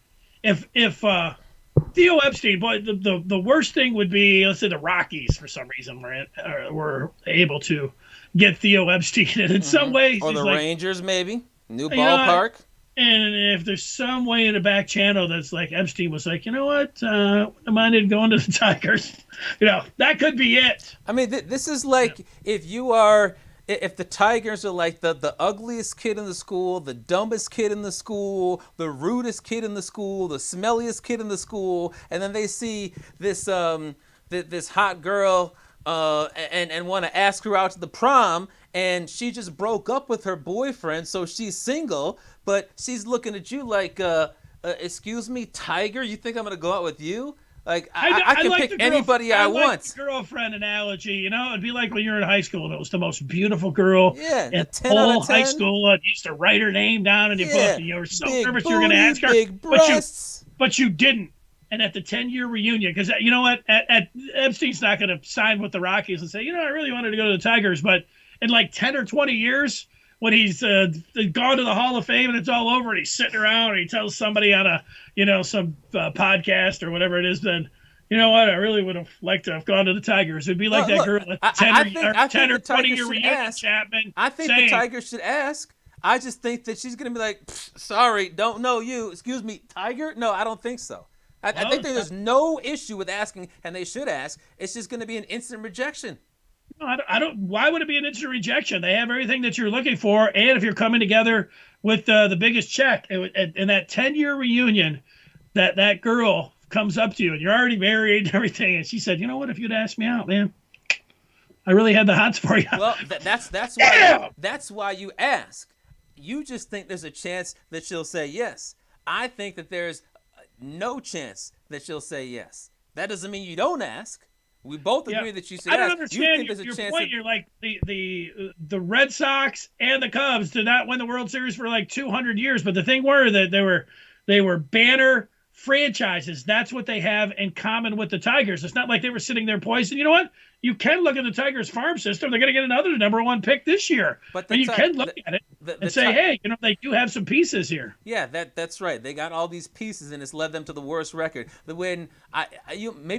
if Theo Epstein, boy, the worst thing would be, let's say the Rockies for some reason were able to get Theo Epstein. And in some ways, or the Rangers maybe. New ballpark. And if there's some way in the back channel that's like Epstein was like, you know what, I minded going to the Tigers. That could be it. I mean, this is like if the Tigers are like the ugliest kid in the school, the dumbest kid in the school, the rudest kid in the school, the smelliest kid in the school, and then they see this this hot girl and want to ask her out to the prom, and she just broke up with her boyfriend, so she's single, but she's looking at you like, excuse me, Tiger, you think I'm going to go out with you? Like, I can pick anybody I want. The girlfriend analogy, it'd be like when you were in high school and it was the most beautiful girl in 10 out of 10. High school. And you used to write her name down in your book, and you were so nervous you were going to ask her. Big breasts. But you didn't. And at the 10-year reunion, because you know what, Epstein's not going to sign with the Rockies and say, I really wanted to go to the Tigers, but in like 10 or 20 years, when he's gone to the Hall of Fame and it's all over, and he's sitting around and he tells somebody on a some podcast or whatever it is, then you know what, I really would have liked to have gone to the Tigers. It'd be like that girl at 10 or 20-year reunion, Chapman. I think the Tigers should ask. I just think that she's going to be like, sorry, don't know you. Excuse me, Tiger? No, I don't think so. I think there's no issue with asking, and they should ask. It's just going to be an instant rejection. No, I don't. Why would it be an instant rejection? They have everything that you're looking for, and if you're coming together with the biggest check, in that 10-year reunion, that girl comes up to you, and you're already married and everything, and she said, "You know what? If you'd asked me out, man, I really had the hots for you." Well, that's why you ask. You just think there's a chance that she'll say yes. I think that there's no chance that she'll say yes. That doesn't mean you don't ask. We both agree that you should ask. I don't understand your point. You're like the Red Sox and the Cubs did not win the World Series for like 200 years, but the thing were that they were banner franchises. That's what they have in common with the Tigers. It's not like they were sitting there poised. You know what? You can look at the Tigers farm system. They're going to get another number one pick this year. But you can look at it and say, hey, they do have some pieces here. Yeah, that's right. They got all these pieces, and it's led them to the worst record. Maybe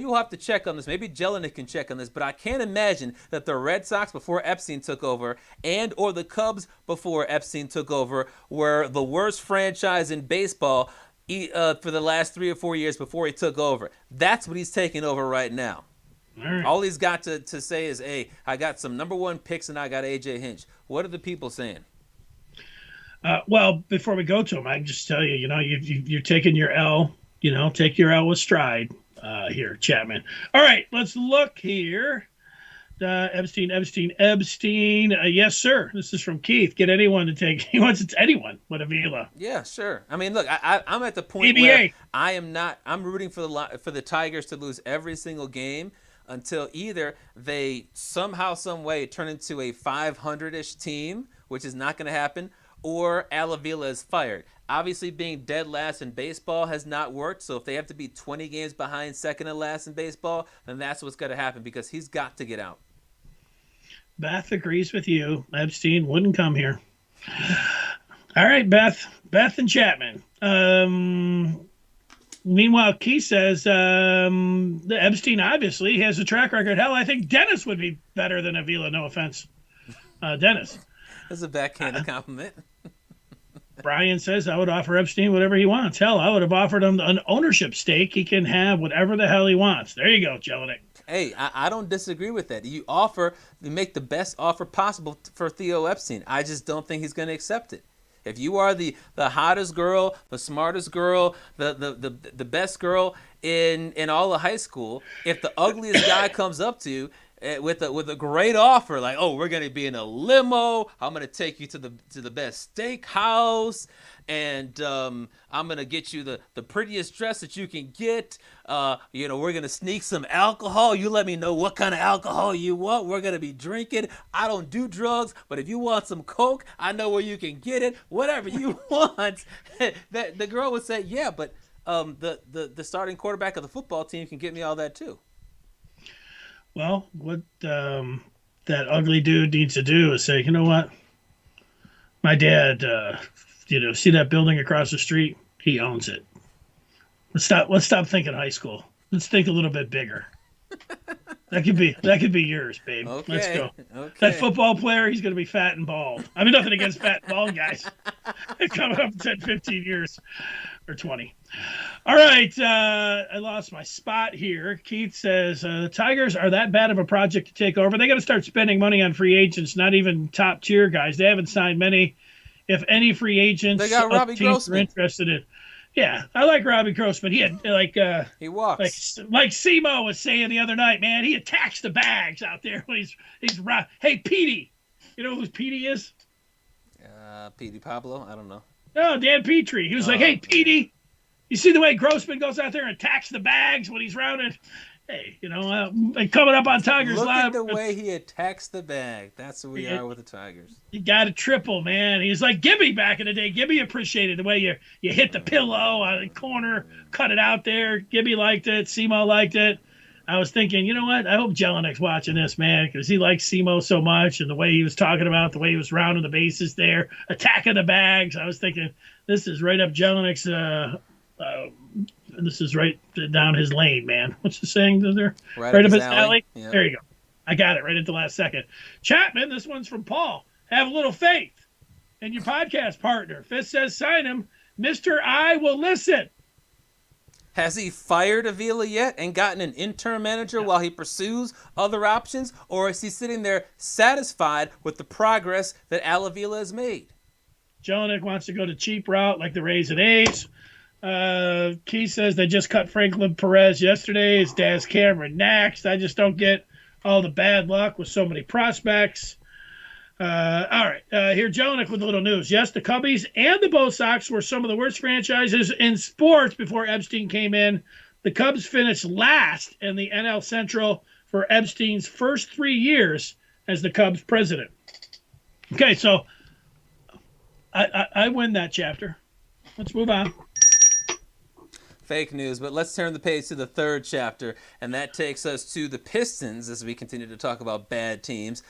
we'll have to check on this. Maybe Jelinek can check on this. But I can't imagine that the Red Sox before Epstein took over, or the Cubs before Epstein took over, were the worst franchise in baseball for the last 3 or 4 years before he took over. That's what he's taking over right now. All he's got to say is, hey, I got some number one picks and I got A.J. Hinch. What are the people saying? Well, before we go to him, I can just tell you, you're taking your L, take your L with stride here, Chapman. All right, let's look here. Epstein. Yes, sir. This is from Keith. Get anyone to take. He wants it to anyone with Avila. Yeah, sure. I mean, look, I'm at the point where I'm rooting for the Tigers to lose every single game until either they somehow, some way turn into a 500-ish team, which is not going to happen, or Al Avila is fired. Obviously, being dead last in baseball has not worked, so if they have to be 20 games behind second and last in baseball, then that's what's going to happen because he's got to get out. Beth agrees with you. Epstein wouldn't come here. All right, Beth and Chapman. Meanwhile, Keith says Epstein obviously has a track record. Hell, I think Dennis would be better than Avila. No offense, Dennis. That's a backhanded compliment. Brian says I would offer Epstein whatever he wants. Hell, I would have offered him an ownership stake. He can have whatever the hell he wants. There you go, Jelinek. Hey, I don't disagree with that. You make the best offer possible for Theo Epstein. I just don't think he's going to accept it. If you are the hottest girl, the smartest girl, the best girl in all of high school, if the ugliest guy comes up to you with a great offer, like, oh, we're gonna be in a limo, I'm gonna take you to the best steakhouse, and I'm gonna get you the prettiest dress that you can get. We're gonna sneak some alcohol. You let me know what kind of alcohol you want. We're gonna be drinking. I don't do drugs, but if you want some coke, I know where you can get it. Whatever you want. The girl would say, yeah, but the starting quarterback of the football team can get me all that too. Well, what that ugly dude needs to do is say, you know what? My dad, see that building across the street? He owns it. Let's stop thinking high school. Let's think a little bit bigger. That could be yours, babe. Okay. Let's go. Okay. That football player, he's going to be fat and bald. I mean, nothing against fat and bald guys. Coming up in 10, 15 years or 20. All right. I lost my spot here. Keith says the Tigers are that bad of a project to take over. They got to start spending money on free agents, not even top tier guys. They haven't signed many, if any, free agents. They got Robbie Grossman. Are interested in. Yeah, I like Robbie Grossman. He had he walks like Simo was saying the other night. Man, he attacks the bags out there when he's hey Petey, you know who Petey is? Petey Pablo. I don't know. No, Dan Petrie. He was like, hey Petey, you see the way Grossman goes out there and attacks the bags when he's rounded. Hey, and coming up on Tigers Look Live. at the way he attacks the bag. That's who we are with the Tigers. You got a triple, man. He's like Gibby back in the day. Gibby appreciated the way you hit the pillow on the corner, cut it out there. Gibby liked it. Simo liked it. I was thinking, you know what? I hope Jelinek's watching this, man, because he likes Simo so much and the way he was talking about, the way he was rounding the bases there, attacking the bags. I was thinking, this is right up Jelinek's this is right down his lane, man. What's the saying there? Right up his alley. Yep. There you go. I got it right at the last second. Chapman, this one's from Paul. Have a little faith in your podcast partner. Fith says sign him. Mr. I will listen. Has he fired Avila yet and gotten an interim manager while he pursues other options? Or is he sitting there satisfied with the progress that Al Avila has made? Jelinek wants to go the cheap route like the Rays and A's. Keith says they just cut Franklin Perez yesterday. It's Daz Cameron next. I just don't get all the bad luck with so many prospects. All right. Here, Jelinek with a little news. Yes, the Cubbies and the Bo Sox were some of the worst franchises in sports before Epstein came in. The Cubs finished last in the NL Central for Epstein's first 3 years as the Cubs president. Okay, so I win that chapter. Let's move on. Fake news. But let's turn the page to the third chapter, and that takes us to the Pistons as we continue to talk about bad teams.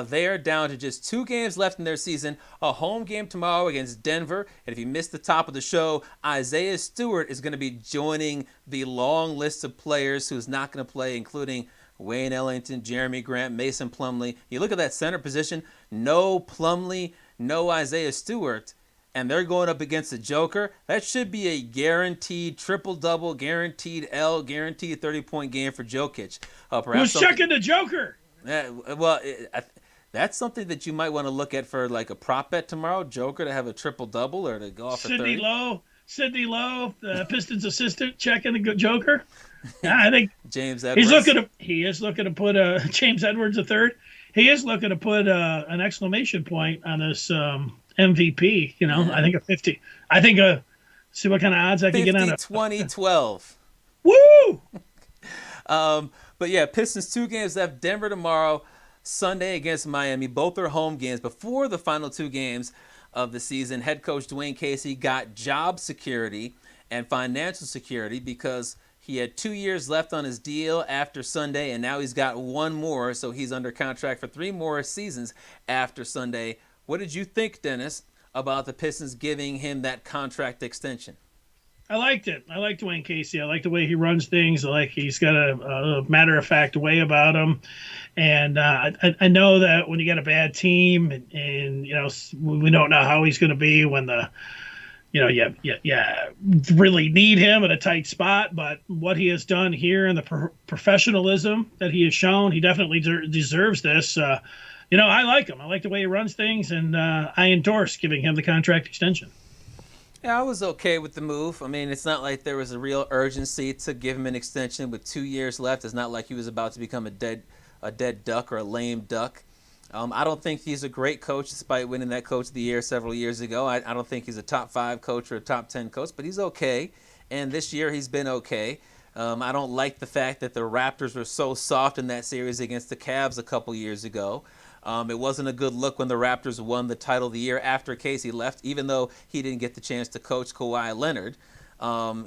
They are down to just 2 games left in their season, a home game tomorrow against Denver. And if you missed the top of the show, Isaiah Stewart is going to be joining the long list of players who's not going to play, including Wayne Ellington, Jeremy Grant, Mason Plumlee. You look at that center position, no Plumlee, no Isaiah Stewart, and they're going up against the Joker. That should be a guaranteed triple-double, guaranteed 30-point game for Jokic. Who's checking the Joker? That's something that you might want to look at for like a prop bet tomorrow. Joker to have a triple-double or to go off for 30. Sidney Lowe, the Pistons assistant, checking the Joker. I think James Edwards. He is looking to put James Edwards a third. He is looking to put an exclamation point on this MVP. I think a 50. I think see what kind of odds I can get on it. 20-12. Woo! But yeah, Pistons 2 games left. Denver tomorrow, Sunday against Miami. Both are home games. Before the final 2 games of the season, head coach Dwane Casey got job security and financial security because he had 2 years left on his deal after Sunday, and now he's got 1 more, so he's under contract for 3 more seasons after Sunday. What did you think, Dennis, about the Pistons giving him that contract extension? I liked it. I like Dwane Casey. I like the way he runs things. I like he's got a matter-of-fact way about him. And I know that when you got a bad team and we don't know how he's going to be when really need him at a tight spot. But what he has done here and the professionalism that he has shown, he definitely deserves this. I like him. I like the way he runs things, and I endorse giving him the contract extension. Yeah, I was okay with the move. I mean, it's not like there was a real urgency to give him an extension with 2 years left. It's not like he was about to become a dead duck or a lame duck. I don't think he's a great coach, despite winning that Coach of the Year several years ago. I don't think he's a top 5 coach or a top 10 coach, but he's okay. And this year he's been okay. I don't like the fact that the Raptors were so soft in that series against the Cavs a couple years ago. It wasn't a good look when the Raptors won the title of the year after Casey left, even though he didn't get the chance to coach Kawhi Leonard.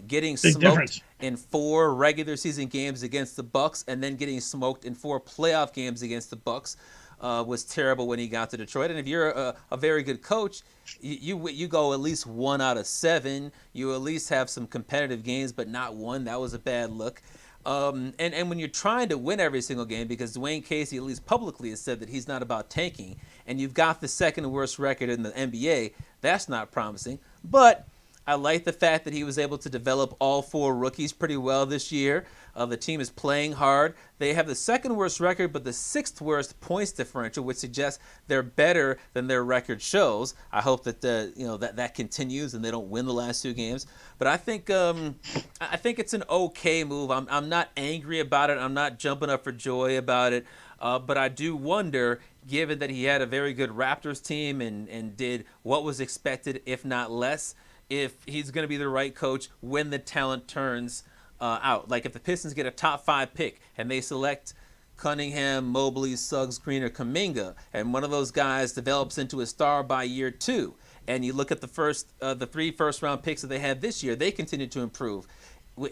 Getting smoked in 4 regular season games against the Bucks and then getting smoked in 4 playoff games against the Bucks was terrible when he got to Detroit. And if you're a very good coach, you go at least 1 out of 7. You at least have some competitive games, but not 1. That was a bad look. And when you're trying to win every single game, because Dwane Casey, at least publicly, has said that he's not about tanking, and you've got the 2nd worst record in the NBA, that's not promising. But I like the fact that he was able to develop all 4 rookies pretty well this year. The team is playing hard. They have the 2nd worst record, but the 6th worst points differential, which suggests they're better than their record shows. I hope that that continues and they don't win the last 2 games. But I think it's an okay move. I'm not angry about it. I'm not jumping up for joy about it. But I do wonder, given that he had a very good Raptors team and did what was expected, if not less, if he's going to be the right coach when the talent turns out. Like if the Pistons get a top 5 pick and they select Cunningham, Mobley, Suggs, Green, or Kuminga, and one of those guys develops into a star by year 2, and you look at the 3 first-round picks that they had this year, they continue to improve.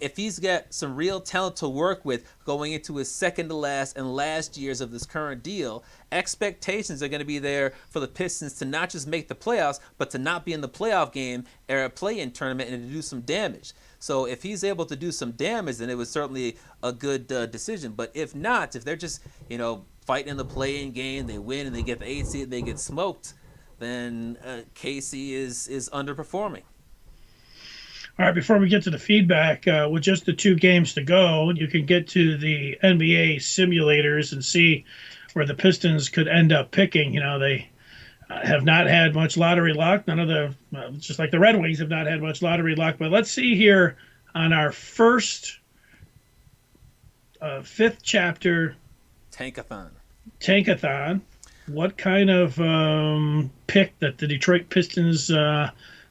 If he's got some real talent to work with going into his second to last and last years of this current deal, expectations are going to be there for the Pistons to not just make the playoffs, but to not be in the playoff game or a play-in tournament and to do some damage. So if he's able to do some damage, then it was certainly a good decision. But if not, if they're just fighting in the play-in game, they win and they get the 8th seed, they get smoked, then Casey is underperforming. All right, before we get to the feedback, with just the 2 games to go, you can get to the NBA simulators and see where the Pistons could end up picking. They have not had much lottery luck. None of just like the Red Wings have not had much lottery luck. But let's see here on our first Fifth chapter. Tankathon. What kind of pick that the Detroit Pistons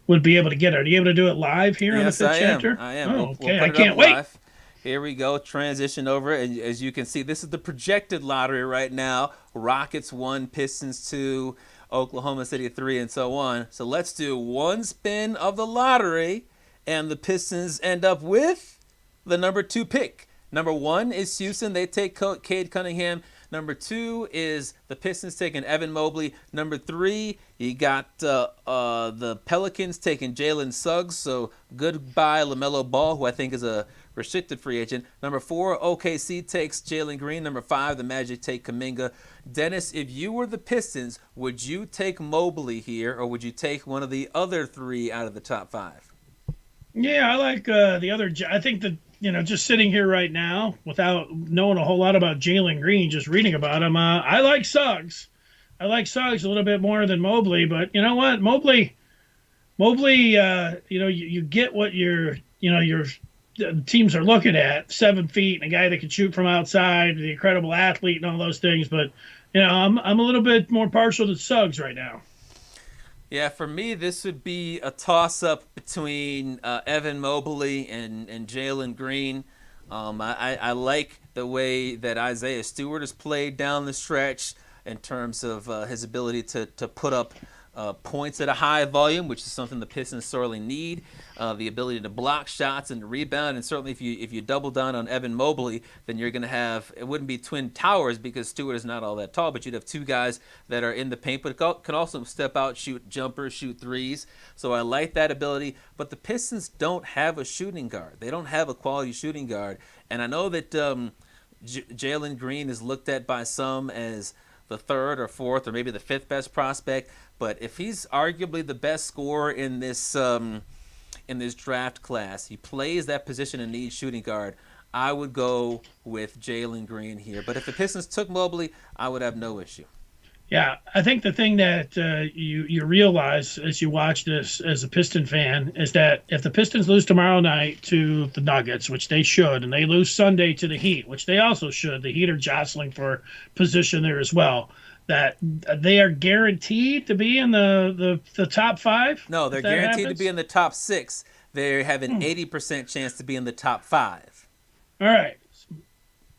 would be able to get? Are you able to do it live here on the Fifth chapter? I am. Oh, okay. I can't wait. Live. Here we go. Transition over. And as you can see, this is the projected lottery right now. Rockets 1, Pistons 2, Oklahoma City 3, and so on. So let's do one spin of the lottery, and the Pistons end up with the number 2 pick. Number 1 is Houston. They take Cade Cunningham. Number 2 is the Pistons taking Evan Mobley. Number 3, you got the Pelicans taking Jalen Suggs. So goodbye LaMelo Ball, who I think is a restricted free agent. Number 4, OKC takes Jalen Green. Number 5, the Magic take Kuminga. Dennis, if you were the Pistons, would you take Mobley here, or would you take one of the other 3 out of the top 5? Yeah, I like the other. I think that, just sitting here right now without knowing a whole lot about Jalen Green, just reading about him, I like Suggs. I like Suggs a little bit more than Mobley, but you know what, Mobley, you get what your teams are looking at: 7 feet and a guy that can shoot from outside, the incredible athlete, and all those things. But I'm a little bit more partial to Suggs right now. Yeah, for me, this would be a toss-up between Evan Mobley and Jalen Green. I like the way that Isaiah Stewart has played down the stretch in terms of his ability to put up points at a high volume, which is something the Pistons sorely need. The ability to block shots and to rebound, and certainly if you double down on Evan Mobley, then you're going to have, it wouldn't be twin towers because Stewart is not all that tall, but you'd have 2 guys that are in the paint, but can also step out, shoot jumpers, shoot threes. So I like that ability, but the Pistons don't have a shooting guard. They don't have a quality shooting guard, and I know that Jalen Green is looked at by some as the 3rd or 4th or maybe the 5th best prospect, but if he's arguably the best scorer in this draft class, he plays that position and needs shooting guard, I would go with Jalen Green here. But if the Pistons took Mobley, I would have no issue. Yeah, I think the thing that you realize as you watch this as a Piston fan is that if the Pistons lose tomorrow night to the Nuggets, which they should, and they lose Sunday to the Heat, which they also should, the Heat are jostling for position there as well, that they are guaranteed to be in the top 5? No, they're guaranteed to be in the top 6. They have an 80% chance to be in the top 5. All right.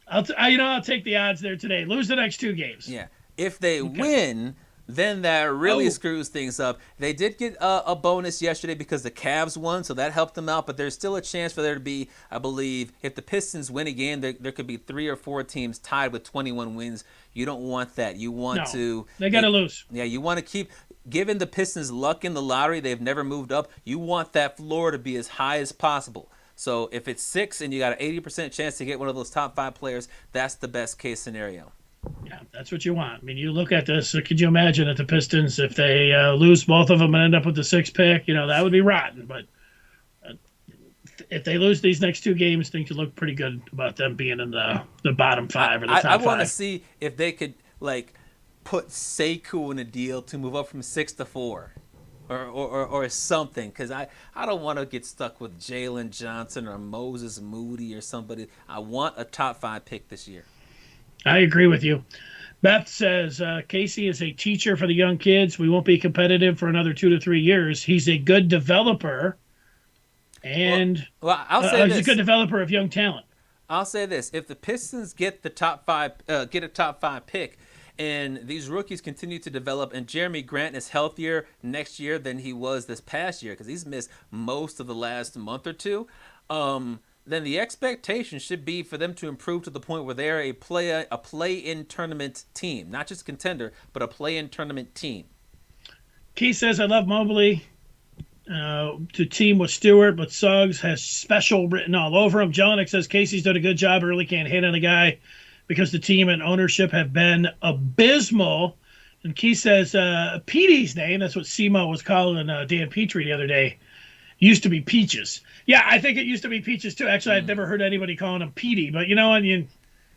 I'll take the odds there today. Lose the next 2 games. Yeah. If they win, then that really screws things up. They did get a bonus yesterday because the Cavs won, so that helped them out. But there's still a chance for there to be, I believe, if the Pistons win again, there could be 3 or 4 teams tied with 21 wins. You don't want that. You want to. They got to lose. Yeah, you want to keep. Given the Pistons' luck in the lottery, they've never moved up. You want that floor to be as high as possible. So if it's 6 and you got an 80% chance to get one of those top 5 players, that's the best case scenario. Yeah, that's what you want. I mean, you look at this. Could you imagine that the Pistons, if they lose both of them and end up with the 6th pick, that would be rotten. But if they lose these next 2 games, things would look pretty good about them being in the bottom 5 or the top 5. I want to see if they could put Sekou in a deal to move up from 6 to 4. Or something, because I don't want to get stuck with Jalen Johnson or Moses Moody or somebody. I want a top 5 pick this year. I agree with you. Beth says, Casey is a teacher for the young kids. We won't be competitive for another 2 to 3 years. He's a good developer, and I'll say he's a good developer of young talent. I'll say this: if the Pistons get the top 5, get a top 5 pick, and these rookies continue to develop, and Jeremy Grant is healthier next year than he was this past year because he's missed most of the last month or 2. Then the expectation should be for them to improve to the point where they're a play-in tournament team. Not just contender, but a play-in tournament team. Keith says, I love Mobley to team with Stewart, but Suggs has special written all over him. Jelinek says, Casey's done a good job. I really can't hate on the guy because the team and ownership have been abysmal. And Keith says, Petey's name, that's what Simo was calling Dan Petrie the other day, used to be Peaches. Yeah, I think it used to be Peaches too. Actually, I'd never heard anybody calling him Petey. But when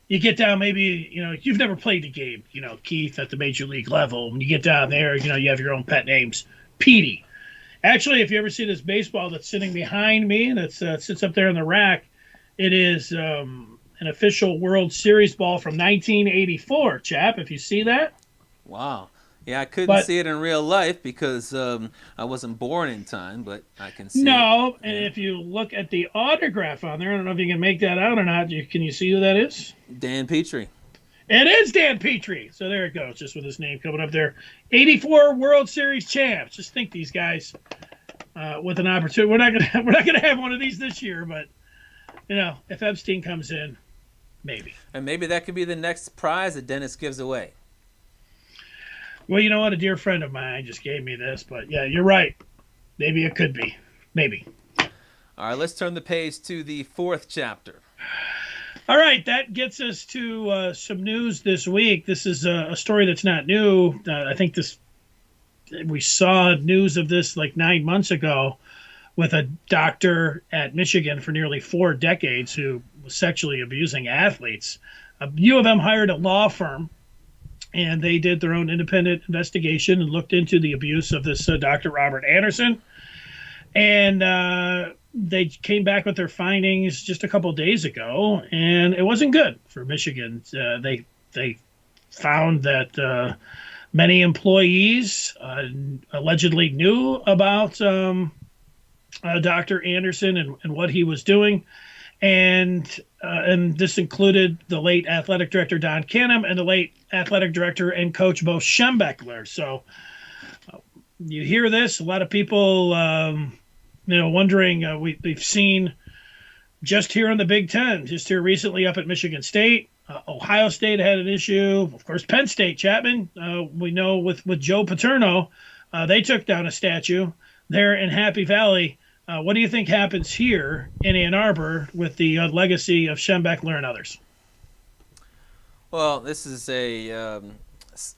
you get down, maybe you've never played the game, Keith, at the major league level. When you get down there, you have your own pet names. Petey. Actually, if you ever see this baseball that's sitting behind me, that sits up there in the rack, it is an official World Series ball from 1984. Chap, if you see that. Wow. Yeah, I couldn't see it in real life because I wasn't born in time, but I can see it. No, and if you look at the autograph on there, I don't know if you can make that out or not. Can you see who that is? Dan Petrie. It is Dan Petrie. So there it goes, just with his name coming up there. 84 World Series champs. Just think these guys, with an opportunity. We're not gonna have one of these this year, but if Epstein comes in, maybe. And maybe that could be the next prize that Dennis gives away. Well, you know what? A dear friend of mine just gave me this, but yeah, you're right. Maybe it could be. Maybe. All right, let's turn the page to the fourth chapter. All right, that gets us to some news this week. This is a story that's not new. I think we saw news of this like 9 months ago with a doctor at Michigan for nearly 4 decades who was sexually abusing athletes. U of M hired a law firm, and they did their own independent investigation and looked into the abuse of this Dr. Robert Anderson. And they came back with their findings just a couple of days ago, and it wasn't good for Michigan. They found that many employees allegedly knew about Dr. Anderson and what he was doing. And this included the late athletic director, Don Canham, and the late athletic director and coach, Bo Schembechler. So you hear this, a lot of people, wondering, we've seen just here in the Big Ten, just here recently up at Michigan State, Ohio State had an issue. Of course, Penn State, Chapman, we know with Joe Paterno, they took down a statue there in Happy Valley. What do you think happens here in Ann Arbor with the legacy of Schembechler and others? Well, this is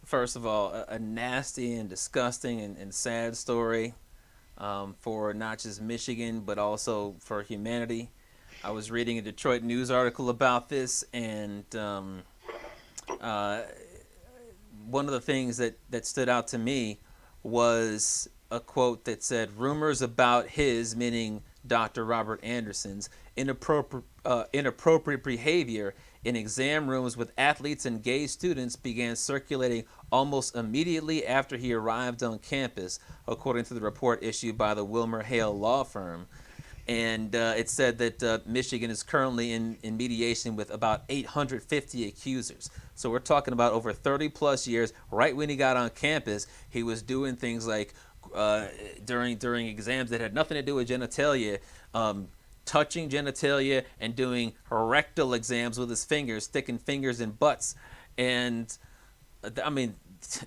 first of all, a nasty and disgusting and sad story for not just Michigan, but also for humanity. I was reading a Detroit News article about this, and one of the things that stood out to me was a quote that said, "Rumors about his," meaning Dr. Robert Anderson's, inappropriate behavior in exam rooms with athletes and gay students began circulating almost immediately after he arrived on campus, according to the report issued by the Wilmer Hale law firm. And it said that Michigan is currently in mediation with about 850 accusers. So we're talking about over 30 plus years. Right when he got on campus, he was doing things like during exams that had nothing to do with genitalia, touching genitalia and doing rectal exams with his fingers, sticking fingers in butts. And I mean,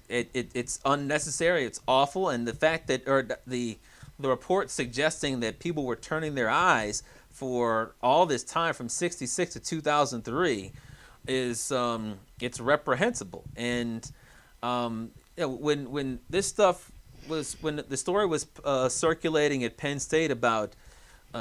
it's unnecessary. It's awful. And the fact that, the report suggesting that people were turning their eyes for all this time from 66 to 2003 is it's reprehensible. And when this stuff was, when the story was circulating at Penn State about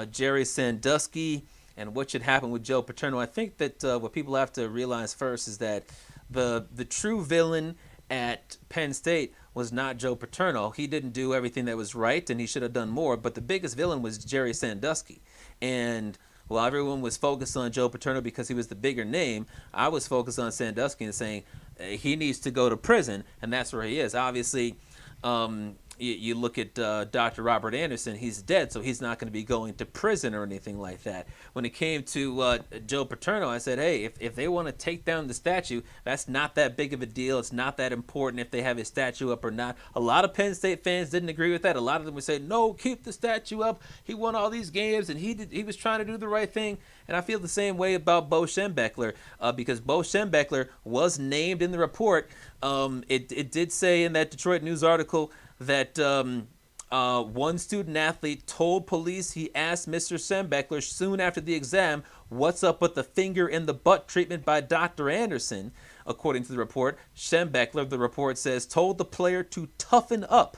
Jerry Sandusky and what should happen with Joe Paterno, I think that what people have to realize first is that the true villain at Penn State was not Joe Paterno. He didn't do everything that was right, and he should have done more. But the biggest villain was Jerry Sandusky. And while everyone was focused on Joe Paterno because he was the bigger name, I was focused on Sandusky and saying he needs to go to prison, and that's where he is. Obviously, you look at Dr. Robert Anderson, he's dead, so he's not going to be going to prison or anything like that. When it came to Joe Paterno, I said, hey, if they want to take down the statue, that's not that big of a deal. It's not that important if they have his statue up or not. A lot of Penn State fans didn't agree with that. A lot of them would say, no, keep the statue up. He won all these games, and he was trying to do the right thing. And I feel the same way about Bo Schembechler, because Bo Schembechler was named in the report. It did say in that Detroit News article that one student athlete told police he asked Mr. Schembechler soon after the exam, what's up with the finger in the butt treatment by Dr. Anderson. According to the report, Schembechler, the report says, told the player to toughen up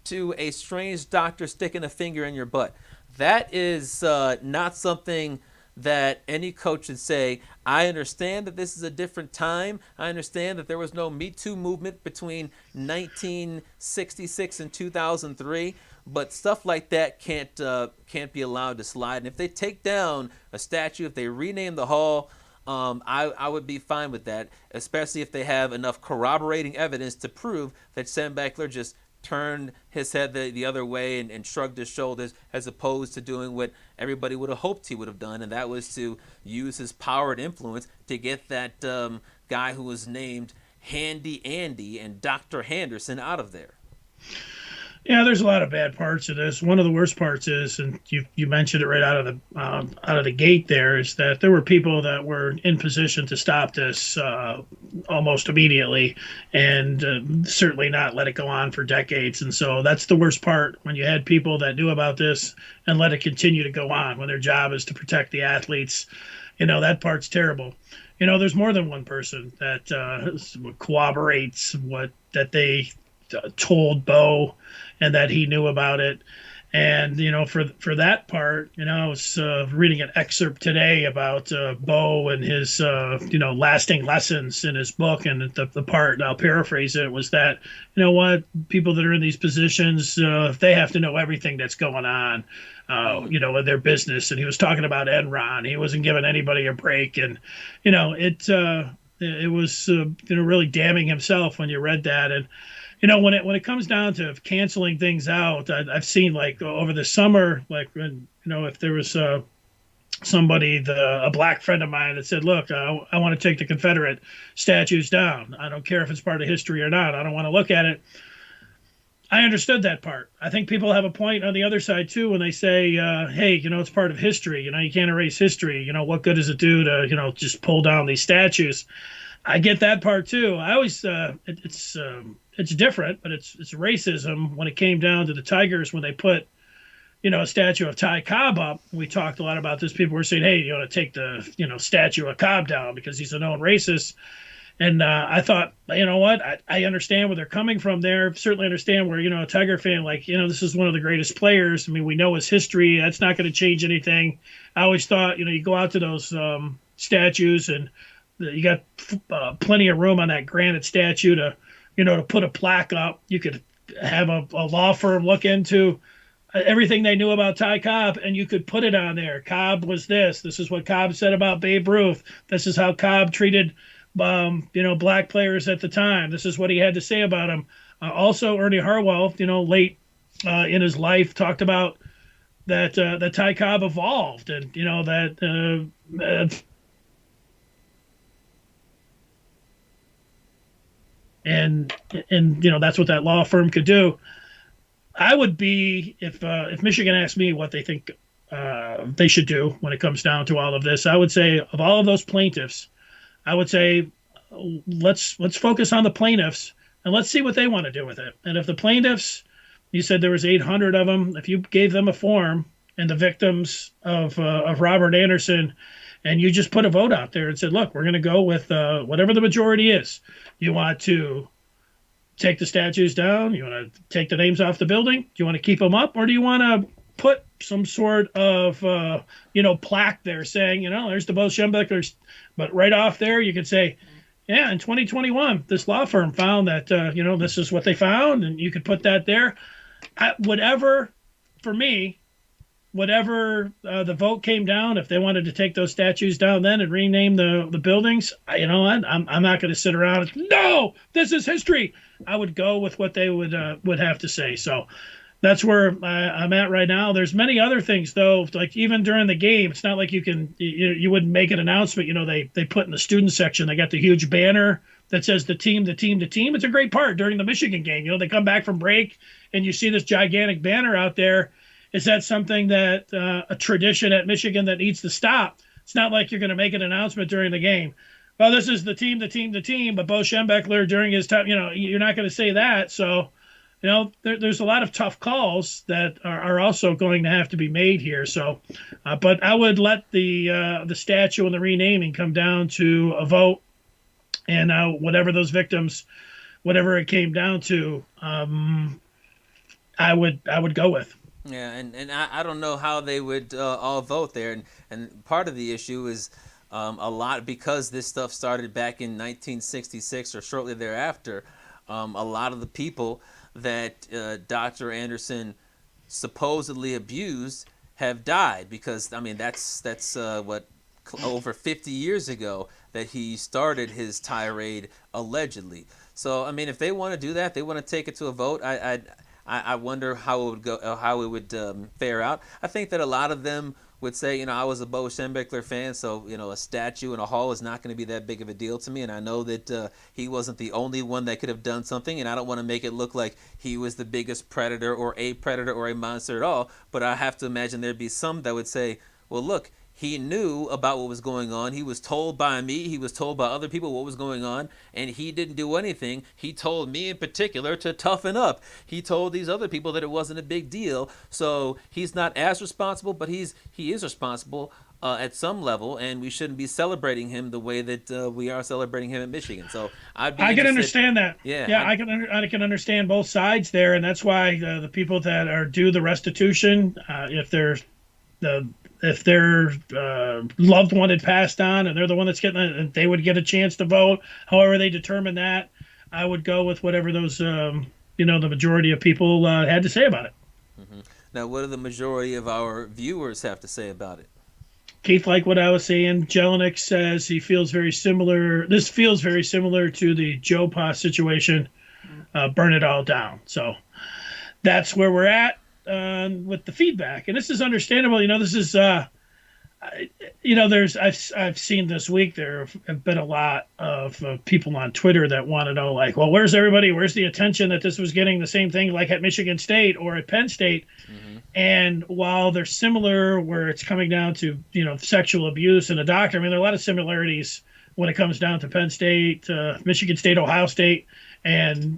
to a strange doctor sticking a finger in your butt. That is not something that any coach should say. I understand that this is a different time. I understand that there was no Me Too movement between 1966 and 2003, but stuff like that can't be allowed to slide. And if they take down a statue, if they rename the hall, I would be fine with that, especially if they have enough corroborating evidence to prove that Schembechler just turned his head the other way and shrugged his shoulders, as opposed to doing what everybody would have hoped he would have done, and that was to use his power and influence to get that guy who was named Handy Andy and Dr. Henderson out of there. Yeah, there's a lot of bad parts of this. One of the worst parts is, and you mentioned it right out of the gate. There is that there were people that were in position to stop this almost immediately, and certainly not let it go on for decades. And so that's the worst part when you had people that knew about this and let it continue to go on when their job is to protect the athletes. That part's terrible. There's more than one person that corroborates what that they told Bo and that he knew about it. And for that part, I was reading an excerpt today about Bo and his lasting lessons in his book, and the part, and I'll paraphrase it, was that what people that are in these positions, they have to know everything that's going on, in their business. And he was talking about Enron. He wasn't giving anybody a break, and it was really damning himself when you read that. And when it comes down to canceling things out, I've seen like over the summer, like when if there was somebody, a black friend of mine that said, "Look, I want to take the Confederate statues down. I don't care if it's part of history or not. I don't want to look at it." I understood that part. I think people have a point on the other side too when they say, "Hey, it's part of history. You can't erase history. What good does it do to just pull down these statues?" I get that part too. I always it's different, but it's racism when it came down to the Tigers when they put a statue of Ty Cobb up. We talked a lot about this. People were saying, "Hey, you want to take the statue of Cobb down because he's a known racist." And I thought, what? I understand where they're coming from there. Certainly understand where a Tiger fan this is one of the greatest players. I mean, we know his history. That's not going to change anything. I always thought you go out to those statues and you got plenty of room on that granite statue to put a plaque up. You could have a law firm look into everything they knew about Ty Cobb, and you could put it on there. Cobb was this. This is what Cobb said about Babe Ruth. This is how Cobb treated, black players at the time. This is what he had to say about them. Also, Ernie Harwell, late in his life, talked about that Ty Cobb evolved, and and that's what that law firm could do. I would be if Michigan asked me what they think they should do when it comes down to all of this. I would say of all of those plaintiffs, I would say let's focus on the plaintiffs and let's see what they want to do with it. And if the plaintiffs, you said there was 800 of them, if you gave them a form and the victims of Robert Anderson, and you just put a vote out there and said, look, we're going to go with whatever the majority is. You want to take the statues down? You want to take the names off the building? Do you want to keep them up? Or do you want to put some sort of, plaque there saying, there's the Bo Schembechler. But right off there, you could say, yeah, in 2021, this law firm found that, this is what they found. And you could put that there. For me, whatever the vote came down, if they wanted to take those statues down then and rename the buildings, I'm not going to sit around and, no, this is history. I would go with what they would have to say. So that's where I'm at right now. There's many other things, though, like even during the game, it's not like you wouldn't make an announcement. They put in the student section, they got the huge banner that says the team, the team, the team. It's a great part during the Michigan game. They come back from break and you see this gigantic banner out there. Is that something that a tradition at Michigan that needs to stop? It's not like you're going to make an announcement during the game. Well, this is the team, the team, the team. But Bo Schembechler during his time, you're not going to say that. So, there's a lot of tough calls that are also going to have to be made here. So, but I would let the statue and the renaming come down to a vote, and whatever those victims, whatever it came down to, I would go with. Yeah, and I don't know how they would all vote there. And part of the issue is a lot because this stuff started back in 1966 or shortly thereafter. A lot of the people that Dr. Anderson supposedly abused have died because, that's what, over 50 years ago that he started his tirade allegedly. So, if they want to do that, they want to take it to a vote, I wonder how it would go, how it would fare out. I think that a lot of them would say, I was a Bo Schembechler fan, so, a statue in a hall is not going to be that big of a deal to me. And I know that he wasn't the only one that could have done something, and I don't want to make it look like he was the biggest predator or a monster at all. But I have to imagine there'd be some that would say, well, look, he knew about what was going on. He was told by me. He was told by other people what was going on, and he didn't do anything. He told me in particular to toughen up. He told these other people that it wasn't a big deal. So he's not as responsible, but he is responsible at some level, and we shouldn't be celebrating him the way that we are celebrating him at Michigan. So I can understand that. Yeah, I can understand both sides there, and that's why the people that are due the restitution, if their loved one had passed on and they're the one that's getting it, and they would get a chance to vote, however they determine that, I would go with whatever those, the majority of people had to say about it. Mm-hmm. Now, what do the majority of our viewers have to say about it? Keith, like what I was saying, Jelinek says he feels very similar. This feels very similar to the Joe Pa situation. Burn it all down. So that's where we're at. With the feedback, and this is understandable. This is, I've seen this week there have been a lot of people on Twitter that want to know, like, well, where's everybody? Where's the attention that this was getting the same thing like at Michigan State or at Penn State? Mm-hmm. And while they're similar, where it's coming down to sexual abuse and a doctor, I mean, there are a lot of similarities when it comes down to Penn State, Michigan State, Ohio State, and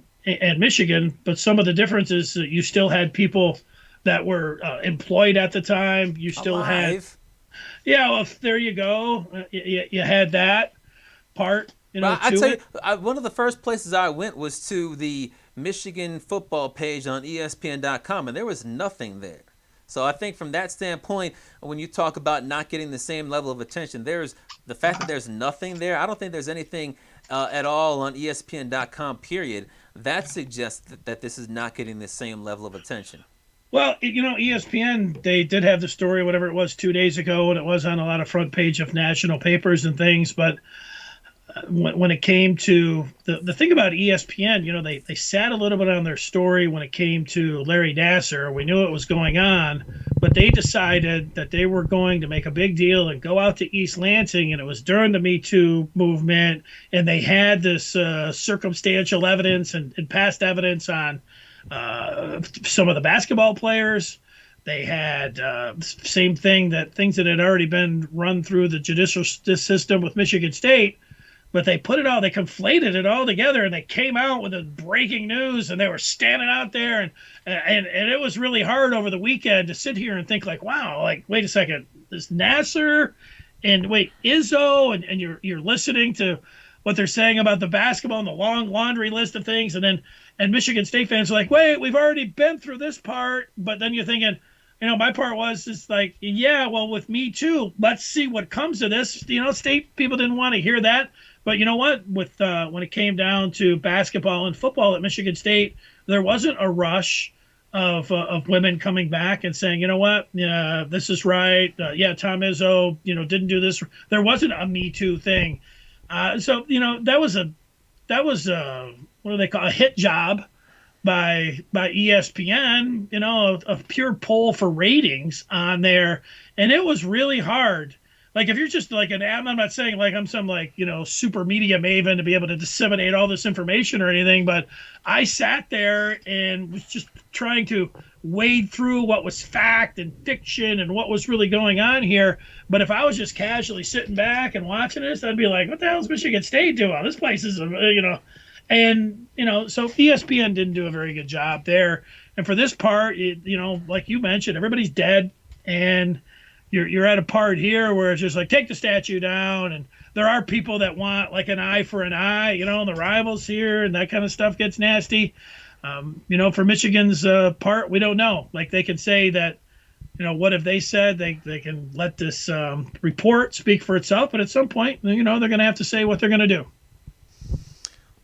Michigan. But some of the differences, you still had people that were employed at the time. You still had, well, there you go. You had that part. I tell you, one of the first places I went was to the Michigan football page on ESPN.com, and there was nothing there. So I think from that standpoint, when you talk about not getting the same level of attention, there's the fact that there's nothing there. I don't think there's anything at all on ESPN.com, period. That suggests that this is not getting the same level of attention. Well, ESPN, they did have the story, whatever it was, 2 days ago, and it was on a lot of front page of national papers and things. But when it came to the thing about ESPN, they sat a little bit on their story when it came to Larry Nassar. We knew it was going on, but they decided that they were going to make a big deal and go out to East Lansing, and it was during the Me Too movement, and they had this circumstantial evidence and past evidence on some of the basketball players. They had same thing, that things that had already been run through the judicial system with Michigan State, but they conflated it all together, and they came out with the breaking news, and they were standing out there, and it was really hard over the weekend to sit here and think like, wow, like, wait a second, this Nassar and wait, Izzo, and you're listening to what they're saying about the basketball and the long laundry list of things, and Michigan State fans are like, wait, we've already been through this part. But then you're thinking, my part was just like, yeah, well, with Me Too, let's see what comes of this. State people didn't want to hear that. But you know what? With when it came down to basketball and football at Michigan State, there wasn't a rush of women coming back and saying, you know what, yeah, this is right. Tom Izzo, didn't do this. There wasn't a Me Too thing. So that was what do they call a hit job by ESPN, a pure poll for ratings on there. And it was really hard. Like, if you're just like I'm not saying like I'm some super media maven to be able to disseminate all this information or anything, but I sat there and was just trying to wade through what was fact and fiction and what was really going on here. But if I was just casually sitting back and watching this, I'd be like, what the hell is Michigan State doing? This place is, And, so ESPN didn't do a very good job there. And for this part, like you mentioned, everybody's dead. And you're at a part here where it's just like, take the statue down. And there are people that want like an eye for an eye, the rivals here, and that kind of stuff gets nasty. For Michigan's part, we don't know. Like, they can say that, what have they said? They can let this report speak for itself. But at some point, they're going to have to say what they're going to do.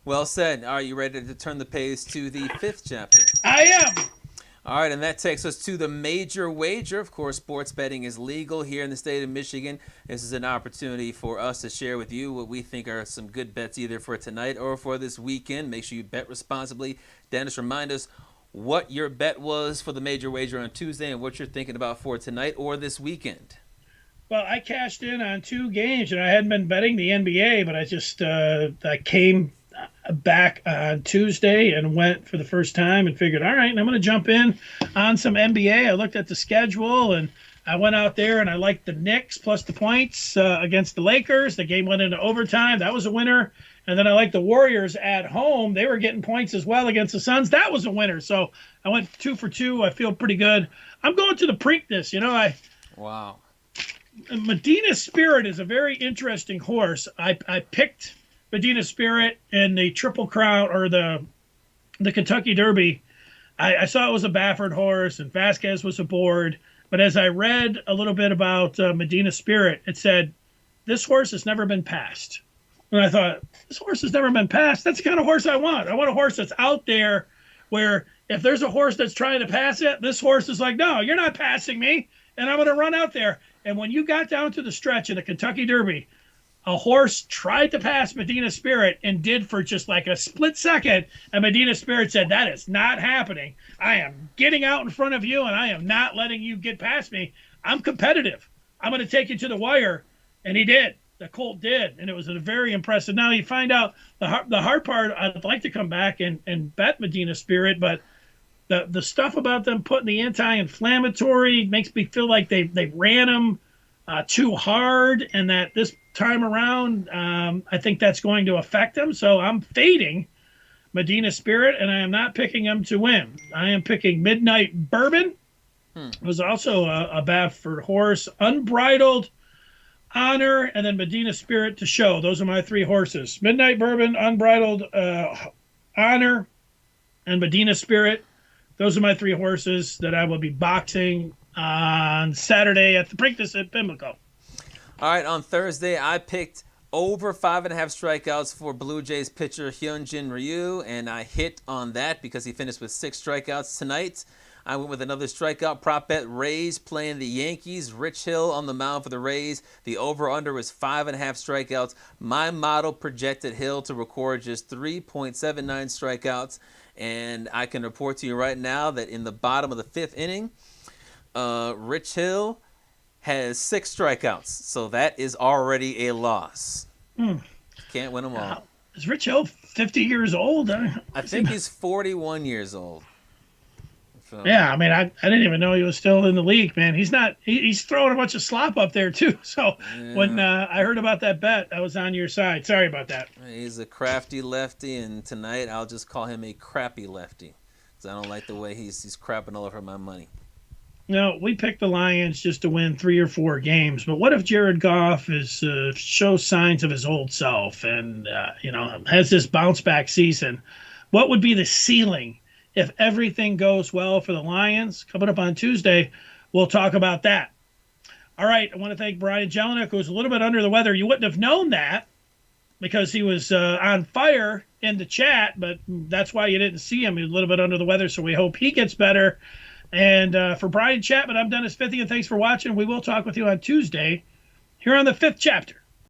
Well said. Are you ready to turn the page to the fifth chapter? I am. All right, and that takes us to the major wager. Of course, sports betting is legal here in the state of Michigan. This is an opportunity for us to share with you what we think are some good bets either for tonight or for this weekend. Make sure you bet responsibly. Dennis, remind us what your bet was for the major wager on Tuesday and what you're thinking about for tonight or this weekend. Well, I cashed in on 2 games, and I hadn't been betting the NBA, but I came back on Tuesday and went for the first time and figured, all right, and I'm going to jump in on some NBA. I looked at the schedule and I went out there and I liked the Knicks plus the points against the Lakers. The game went into overtime. That was a winner. And then I liked the Warriors at home. They were getting points as well against the Suns. That was a winner. So I went 2 for 2. I feel pretty good. I'm going to the Preakness. Wow. Medina Spirit is a very interesting horse. I picked Medina Spirit in the Triple Crown or the Kentucky Derby. I saw it was a Baffert horse and Vasquez was aboard. But as I read a little bit about Medina Spirit, it said, this horse has never been passed. And I thought, this horse has never been passed. That's the kind of horse I want. I want a horse that's out there where if there's a horse that's trying to pass it, this horse is like, no, you're not passing me. And I'm going to run out there. And when you got down to the stretch in the Kentucky Derby, a horse tried to pass Medina Spirit and did for just like a split second. And Medina Spirit said, that is not happening. I am getting out in front of you and I am not letting you get past me. I'm competitive. I'm going to take you to the wire. And he did. The colt did. And it was very impressive. Now you find out the hard part, I'd like to come back and bet Medina Spirit, but the stuff about them putting the anti-inflammatory makes me feel like they ran him too hard, and that this time around, I think that's going to affect him. So I'm fading Medina Spirit, and I am not picking him to win. I am picking Midnight Bourbon. It was also a Baffert horse. Unbridled Honor, and then Medina Spirit to show. Those are my 3 horses. Midnight Bourbon, Unbridled Honor, and Medina Spirit. Those are my 3 horses that I will be boxing on Saturday at the Preakness at Pimlico. All right, on Thursday, I picked over 5.5 strikeouts for Blue Jays pitcher Hyunjin Ryu, and I hit on that because he finished with 6 strikeouts tonight. I went with another strikeout prop bet. Rays playing the Yankees. Rich Hill on the mound for the Rays. The over-under was 5.5 strikeouts. My model projected Hill to record just 3.79 strikeouts. And I can report to you right now that in the bottom of the 5th inning, Rich Hill has 6 strikeouts. So that is already a loss. Can't win them all. Is Rich Hill 50 years old? I think he's 41 years old. So. Yeah, I mean, I didn't even know he was still in the league, man. He's not. He's throwing a bunch of slop up there too. So when I heard about that bet, I was on your side. Sorry about that. He's a crafty lefty, and tonight I'll just call him a crappy lefty because I don't like the way he's crapping all over my money. No, we picked the Lions just to win 3 or 4 games. But what if Jared Goff shows signs of his old self and has this bounce back season? What would be the ceiling? If everything goes well for the Lions, coming up on Tuesday, we'll talk about that. All right, I want to thank Brian Jelinek, who was a little bit under the weather. You wouldn't have known that because he was on fire in the chat, but that's why you didn't see him. He was a little bit under the weather, so we hope he gets better. And for Brian Chapman, I'm Dennis Fithy, and thanks for watching. We will talk with you on Tuesday here on the 5th chapter.